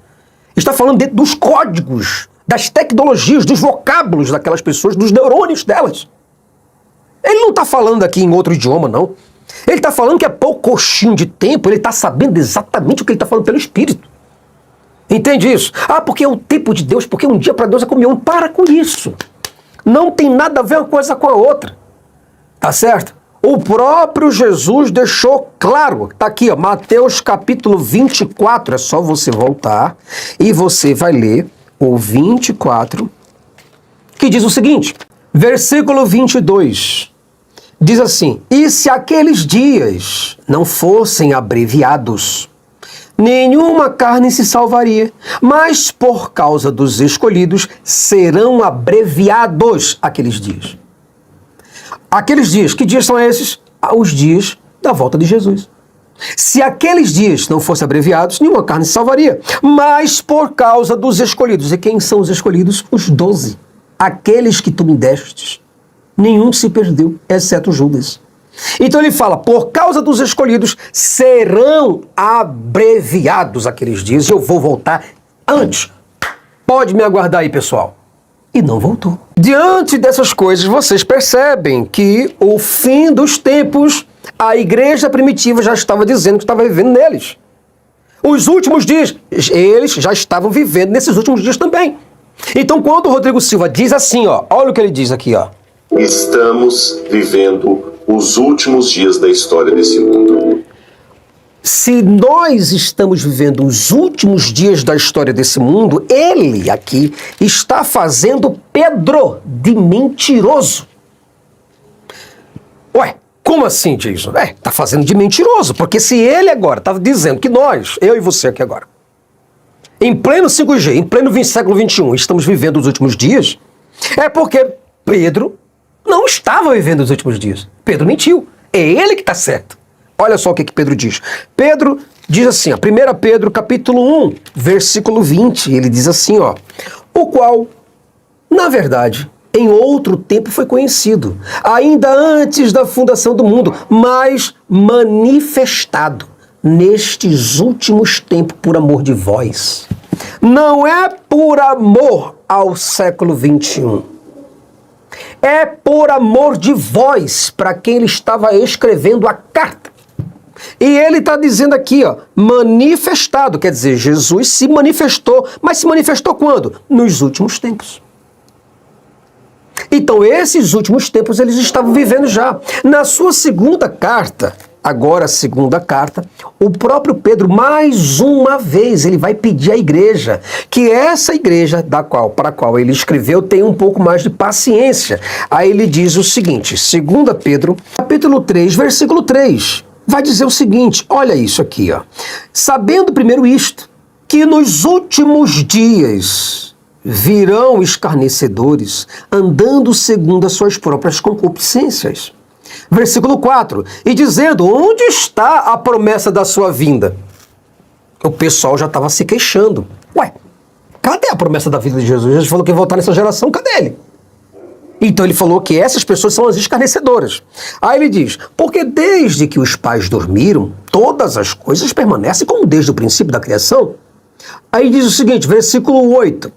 Está falando dentro dos códigos, das tecnologias, dos vocábulos daquelas pessoas, dos neurônios delas. Ele não está falando aqui em outro idioma, não. Ele está falando que é pouquinho de tempo, ele está sabendo exatamente o que ele está falando pelo Espírito. Entende isso? Ah, porque é o tempo de Deus, porque um dia para Deus é como um. Para com isso. Não tem nada a ver uma coisa com a outra. Tá certo? O próprio Jesus deixou claro, tá aqui, ó, Mateus capítulo 24, é só você voltar e você vai ler o 24, que diz o seguinte, versículo 22, diz assim, e se aqueles dias não fossem abreviados, nenhuma carne se salvaria, mas por causa dos escolhidos serão abreviados aqueles dias. Aqueles dias, que dias são esses? Os dias da volta de Jesus. Se aqueles dias não fossem abreviados, nenhuma carne se salvaria. Mas por causa dos escolhidos. E quem são os escolhidos? Os 12. Aqueles que tu me destes. Nenhum se perdeu, exceto Judas. Então ele fala, por causa dos escolhidos, serão abreviados aqueles dias. Eu vou voltar antes. Pode me aguardar aí, pessoal. E não voltou. Diante dessas coisas, vocês percebem que o fim dos tempos, a igreja primitiva já estava dizendo que estava vivendo neles. Os últimos dias, eles já estavam vivendo nesses últimos dias também. Então, quando o Rodrigo Silva diz assim, ó, olha o que ele diz aqui, ó. Estamos vivendo os últimos dias da história desse mundo. Se nós estamos vivendo os últimos dias da história desse mundo, ele aqui está fazendo Pedro de mentiroso. Ué, como assim, Jason? Está fazendo de mentiroso, porque se ele agora está dizendo que nós, eu e você aqui agora, em pleno 5G, em pleno século XXI, estamos vivendo os últimos dias, é porque Pedro não estava vivendo os últimos dias. Pedro mentiu. É ele que está certo. Olha só o que Pedro diz. Pedro, Diz assim, ó, 1 Pedro capítulo 1, versículo 20, ele diz assim, ó, o qual, na verdade, em outro tempo foi conhecido, ainda antes da fundação do mundo, mas manifestado nestes últimos tempos por amor de vós. Não é por amor ao século 21. É por amor de vós, para quem ele estava escrevendo a carta. E ele está dizendo aqui, ó, manifestado, quer dizer, Jesus se manifestou, mas se manifestou quando? Nos últimos tempos. Então, esses últimos tempos eles estavam vivendo já. Na sua segunda carta, agora a segunda carta, o próprio Pedro, mais uma vez, ele vai pedir à igreja que essa igreja para a qual ele escreveu tenha um pouco mais de paciência. Aí ele diz o seguinte, 2 Pedro, capítulo 3, versículo 3, vai dizer o seguinte, olha isso aqui, ó. Sabendo primeiro isto, que nos últimos dias virão escarnecedores, andando segundo as suas próprias concupiscências. Versículo 4, e dizendo, onde está a promessa da sua vinda? O pessoal já estava se queixando. Ué, cadê a promessa da vida de Jesus? Jesus falou que ia voltar nessa geração, cadê ele? Então ele falou que essas pessoas são as escarnecedoras. Aí ele diz, porque desde que os pais dormiram, todas as coisas permanecem como desde o princípio da criação. Aí diz o seguinte, versículo 8,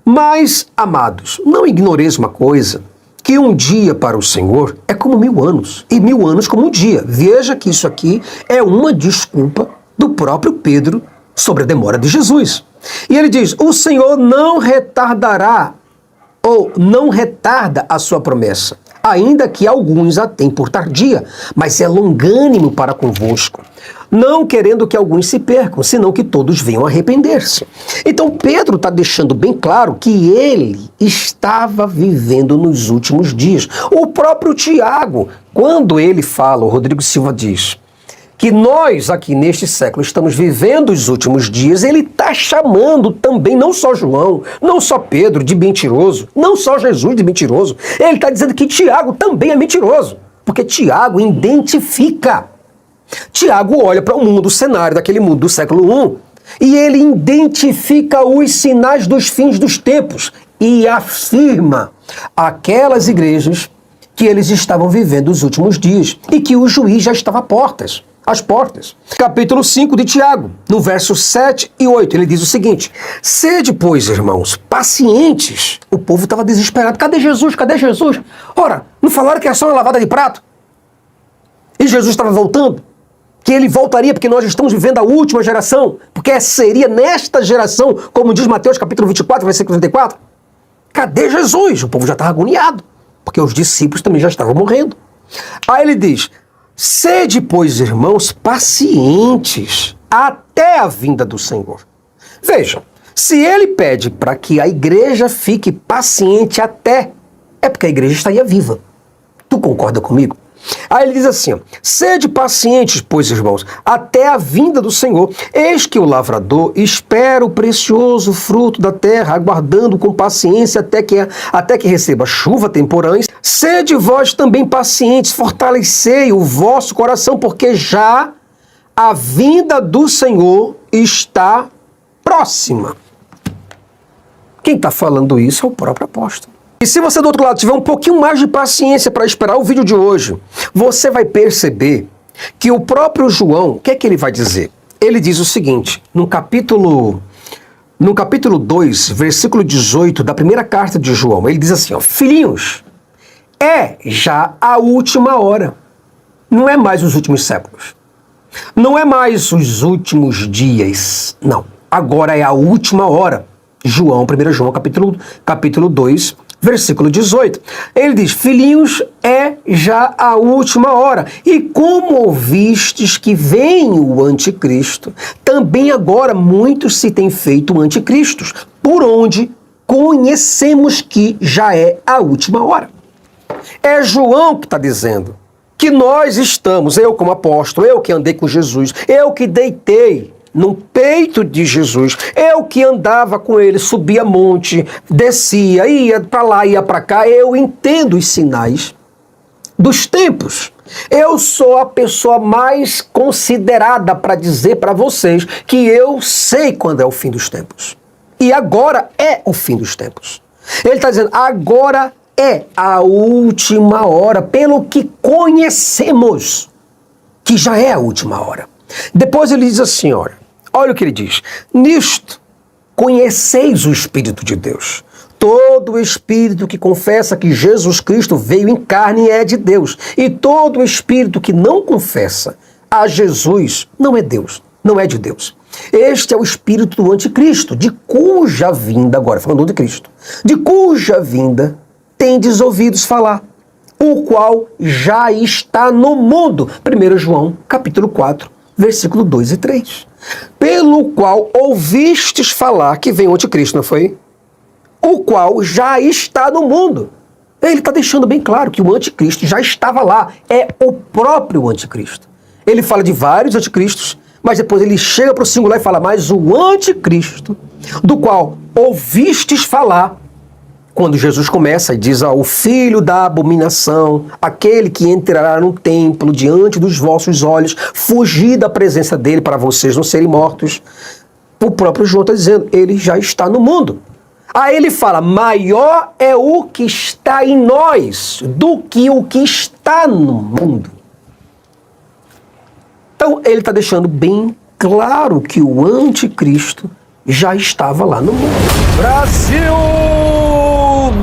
mas, amados, não ignoreis uma coisa, que um dia para o Senhor é como 1000 anos, e 1000 anos como um dia. Veja que isso aqui é uma desculpa do próprio Pedro sobre a demora de Jesus. E ele diz, o Senhor não retardará, ou não retarda a sua promessa, ainda que alguns a tenham por tardia, mas é longânimo para convosco, não querendo que alguns se percam, senão que todos venham arrepender-se. Então Pedro está deixando bem claro que ele estava vivendo nos últimos dias. O próprio Tiago, quando ele fala, o Rodrigo Silva diz, que nós aqui neste século estamos vivendo os últimos dias, ele está chamando também não só João, não só Pedro de mentiroso, não só Jesus de mentiroso, ele está dizendo que Tiago também é mentiroso, porque Tiago identifica. Tiago olha para o mundo, o cenário daquele mundo do século I, e ele identifica os sinais dos fins dos tempos e afirma aquelas igrejas que eles estavam vivendo os últimos dias e que o juiz já estava às portas. Capítulo 5 de Tiago, no verso 7 e 8, ele diz o seguinte, sede, pois, irmãos, pacientes. O povo estava desesperado. Cadê Jesus? Cadê Jesus? Ora, não falaram que era só uma lavada de prato? E Jesus estava voltando? Que ele voltaria porque nós estamos vivendo a última geração? Porque seria nesta geração, como diz Mateus capítulo 24, versículo 34? Cadê Jesus? O povo já estava agoniado, porque os discípulos também já estavam morrendo. Aí ele diz, sede, pois, irmãos, pacientes até a vinda do Senhor. Vejam, se ele pede para que a igreja fique paciente até, é porque a igreja estaria viva. Tu concorda comigo? Aí ele diz assim, ó, sede pacientes, pois, irmãos, até a vinda do Senhor. Eis que o lavrador espera o precioso fruto da terra, aguardando com paciência até que receba chuva temporãs. Sede vós também pacientes, fortalecei o vosso coração, porque já a vinda do Senhor está próxima. Quem está falando isso é o próprio apóstolo. E se você do outro lado tiver um pouquinho mais de paciência para esperar o vídeo de hoje, você vai perceber que o próprio João, o que é que ele vai dizer? Ele diz o seguinte, no capítulo 2, versículo 18 da primeira carta de João, ele diz assim, ó, filhinhos, é já a última hora, não é mais os últimos séculos, não é mais os últimos dias, não, agora é a última hora. João, 1 João, capítulo 2, versículo 18. Ele diz, filhinhos, é já a última hora. E como ouvistes que vem o anticristo, também agora muitos se têm feito anticristos, por onde conhecemos que já é a última hora. É João que está dizendo que nós estamos, eu como apóstolo, eu que andei com Jesus, eu que deitei no peito de Jesus, eu que andava com ele, subia monte, descia, ia para lá, ia para cá, eu entendo os sinais dos tempos. Eu sou a pessoa mais considerada para dizer para vocês que eu sei quando é o fim dos tempos. E agora é o fim dos tempos. Ele está dizendo, agora é a última hora, pelo que conhecemos, que já é a última hora. Depois ele diz assim, olha o que ele diz. Nisto conheceis o Espírito de Deus. Todo espírito que confessa que Jesus Cristo veio em carne é de Deus. E todo espírito que não confessa a Jesus não é Deus, não é de Deus. Este é o espírito do anticristo, de cuja vinda, agora falando de Cristo, de cuja vinda tendes ouvidos falar, o qual já está no mundo. 1 João, capítulo 4, versículo 2 e 3. Pelo qual ouvistes falar que vem o anticristo, não foi? O qual já está no mundo. Ele está deixando bem claro que o anticristo já estava lá. É o próprio anticristo. Ele fala de vários anticristos, mas depois ele chega para o singular e fala, mas o anticristo, do qual ouvistes falar, quando Jesus começa e diz, o filho da abominação, aquele que entrará no templo diante dos vossos olhos, fugir da presença dele para vocês não serem mortos. O próprio João está dizendo, ele já está no mundo. Aí ele fala, maior é o que está em nós do que o que está no mundo. Então ele está deixando bem claro que o anticristo já estava lá no mundo. Brasil!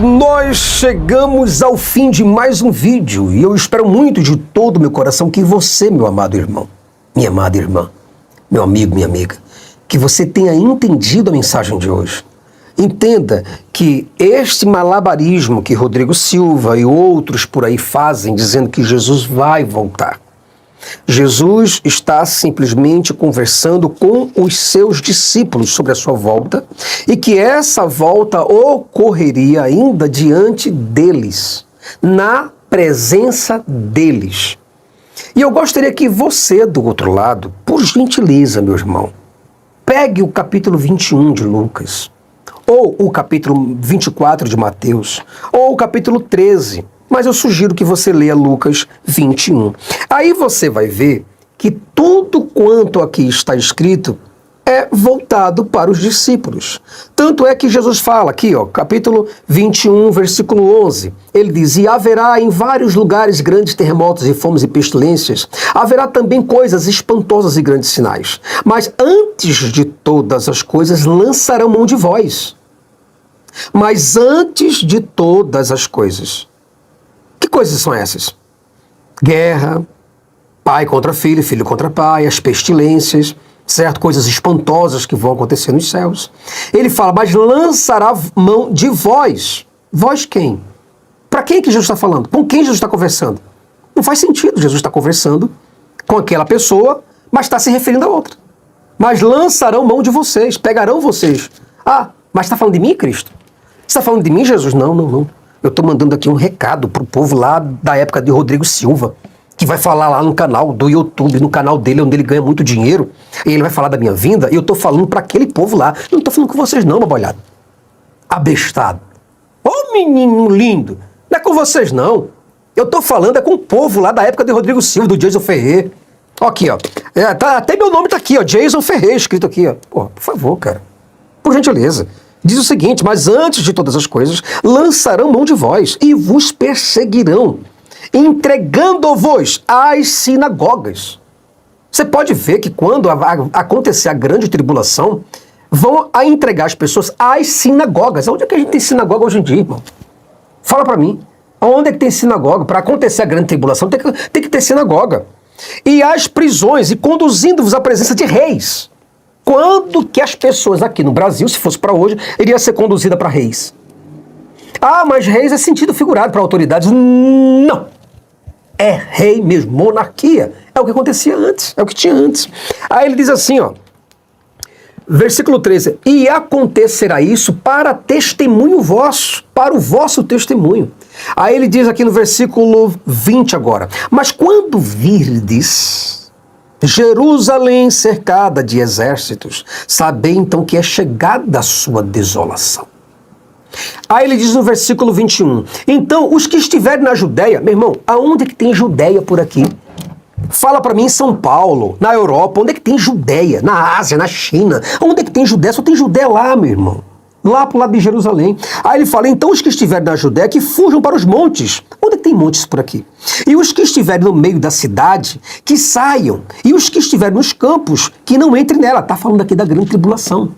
Nós chegamos ao fim de mais um vídeo e eu espero muito de todo o meu coração que você, meu amado irmão, minha amada irmã, meu amigo, minha amiga, que você tenha entendido a mensagem de hoje. Entenda que este malabarismo que Rodrigo Silva e outros por aí fazem, dizendo que Jesus vai voltar. Jesus está simplesmente conversando com os seus discípulos sobre a sua volta e que essa volta ocorreria ainda diante deles, na presença deles. E eu gostaria que você, do outro lado, por gentileza, meu irmão, pegue o capítulo 21 de Lucas, ou o capítulo 24 de Mateus, ou o capítulo 13, mas eu sugiro que você leia Lucas 21. Aí você vai ver que tudo quanto aqui está escrito é voltado para os discípulos. Tanto é que Jesus fala aqui, capítulo 21, versículo 11, ele diz, e haverá em vários lugares grandes terremotos e fomes e pestilências, haverá também coisas espantosas e grandes sinais, mas antes de todas as coisas lançarão mão de vós. Mas antes de todas as coisas, que coisas são essas? Guerra, pai contra filho, filho contra pai, as pestilências, certo? Coisas espantosas que vão acontecer nos céus. Ele fala, mas lançará mão de vós. Vós quem? Para quem que Jesus está falando? Com quem Jesus está conversando? Não faz sentido Jesus está conversando com aquela pessoa, mas está se referindo a outra. Mas lançarão mão de vocês, pegarão vocês. Ah, mas está falando de mim, Cristo? Você está falando de mim, Jesus? Não, não, não. Eu estou mandando aqui um recado para o povo lá da época de Rodrigo Silva, que vai falar lá no canal do YouTube, no canal dele, onde ele ganha muito dinheiro, e ele vai falar da minha vinda, e eu estou falando para aquele povo lá. Eu não estou falando com vocês não, meu boiado. Abestado. Ô menino lindo, não é com vocês não. Eu estou falando com o povo lá da época de Rodrigo Silva, do Jason Ferrer. Ó, aqui, ó. Até meu nome está aqui, ó. Jason Ferrer, escrito aqui, ó. Pô, por favor, cara. Por gentileza. Diz o seguinte, mas antes de todas as coisas, lançarão mão de vós e vos perseguirão, entregando-vos às sinagogas. Você pode ver que quando acontecer a grande tribulação, vão a entregar as pessoas às sinagogas. Onde é que a gente tem sinagoga hoje em dia, irmão? Fala pra mim. Onde é que tem sinagoga? Para acontecer a grande tribulação, tem que ter sinagoga. E às prisões, e conduzindo-vos à presença de reis. Quando que as pessoas aqui no Brasil, se fosse para hoje, iria ser conduzida para reis? Ah, mas reis é sentido figurado para autoridades. Não. É rei mesmo, monarquia. É o que acontecia antes, é o que tinha antes. Aí ele diz assim, ó, versículo 13, e acontecerá isso para testemunho vosso, para o vosso testemunho. Aí ele diz aqui no versículo 20 agora, mas quando virdes Jerusalém cercada de exércitos, sabei então que é chegada a sua desolação. Aí ele diz no versículo 21, então os que estiverem na Judéia, meu irmão, aonde é que tem Judéia por aqui? Fala pra mim em São Paulo, na Europa, onde é que tem Judéia? Na Ásia, na China, onde é que tem Judéia? Só tem Judéia lá, meu irmão. Lá pro lado de Jerusalém. Aí ele fala, então os que estiverem na Judéia, que fujam para os montes. Onde é que tem montes por aqui? E os que estiverem no meio da cidade, que saiam. E os que estiverem nos campos, que não entrem nela. Tá falando aqui da grande tribulação.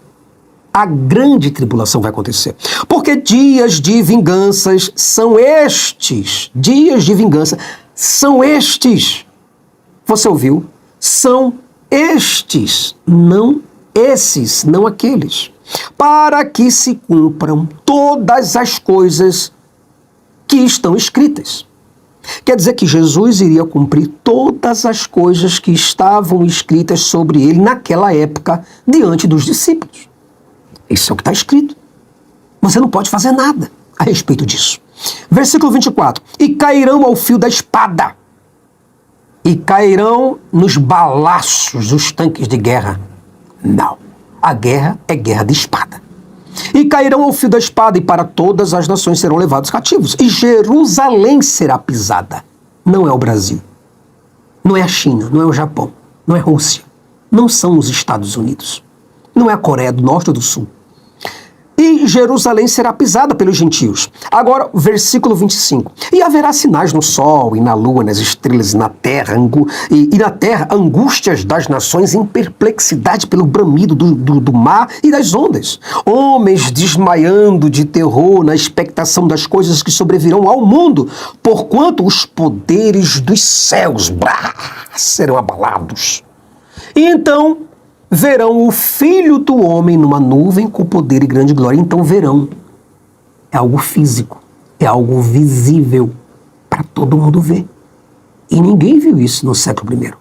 A grande tribulação vai acontecer. Porque dias de vinganças são estes. Dias de vingança são estes. Você ouviu? São estes, não esses, não aqueles. Para que se cumpram todas as coisas que estão escritas. Quer dizer que Jesus iria cumprir todas as coisas que estavam escritas sobre ele naquela época diante dos discípulos. Isso é o que está escrito. Você não pode fazer nada a respeito disso. Versículo 24. E cairão ao fio da espada. E cairão nos balaços os tanques de guerra. Não. A guerra é guerra de espada. E cairão ao fio da espada, e para todas as nações serão levados cativos. E Jerusalém será pisada. Não é o Brasil. Não é a China, não é o Japão, não é a Rússia. Não são os Estados Unidos. Não é a Coreia do Norte ou do Sul. E Jerusalém será pisada pelos gentios. Agora, versículo 25. E haverá sinais no sol, e na lua, nas estrelas, e na terra, angústias das nações em perplexidade pelo bramido do mar e das ondas. Homens desmaiando de terror na expectação das coisas que sobrevirão ao mundo, porquanto os poderes dos céus serão abalados. E então verão o Filho do Homem numa nuvem com poder e grande glória. Então verão. É algo físico. É algo visível para todo mundo ver. E ninguém viu isso no século I.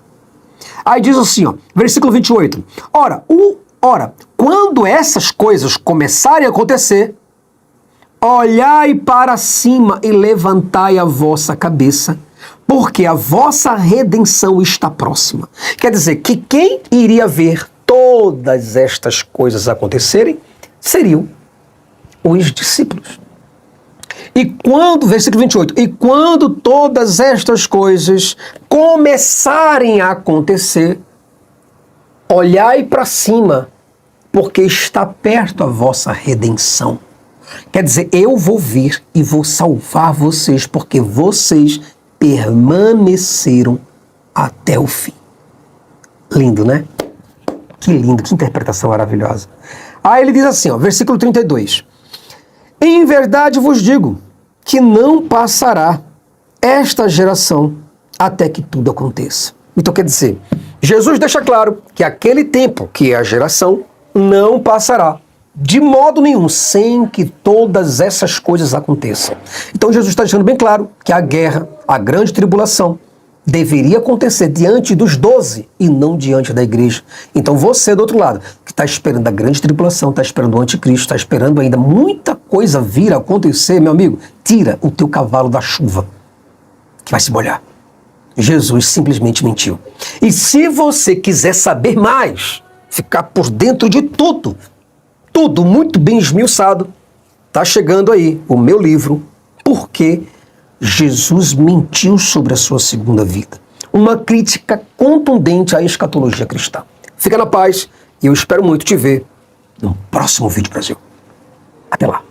Aí diz assim, ó, versículo 28. Ora, quando essas coisas começarem a acontecer, olhai para cima e levantai a vossa cabeça, porque a vossa redenção está próxima. Quer dizer que quem iria ver todas estas coisas acontecerem seriam os discípulos. E quando, versículo 28, e quando todas estas coisas começarem a acontecer, olhai para cima, porque está perto a vossa redenção. Quer dizer, eu vou vir e vou salvar vocês, porque vocês permaneceram até o fim. Lindo, né? Que lindo, que interpretação maravilhosa. Aí ele diz assim, ó, versículo 32. Em verdade vos digo que não passará esta geração até que tudo aconteça. Então quer dizer, Jesus deixa claro que aquele tempo, que é a geração, não passará de modo nenhum sem que todas essas coisas aconteçam. Então Jesus está deixando bem claro que a guerra, a grande tribulação, deveria acontecer diante dos 12 e não diante da igreja. Então você, do outro lado, que está esperando a grande tribulação, está esperando o anticristo, está esperando ainda muita coisa vir a acontecer, meu amigo, tira o teu cavalo da chuva, que vai se molhar. Jesus simplesmente mentiu. E se você quiser saber mais, ficar por dentro de tudo muito bem esmiuçado, está chegando aí o meu livro, Por que Jesus mentiu sobre a sua segunda vida. Uma crítica contundente à escatologia cristã. Fica na paz e eu espero muito te ver no próximo vídeo, Brasil. Até lá.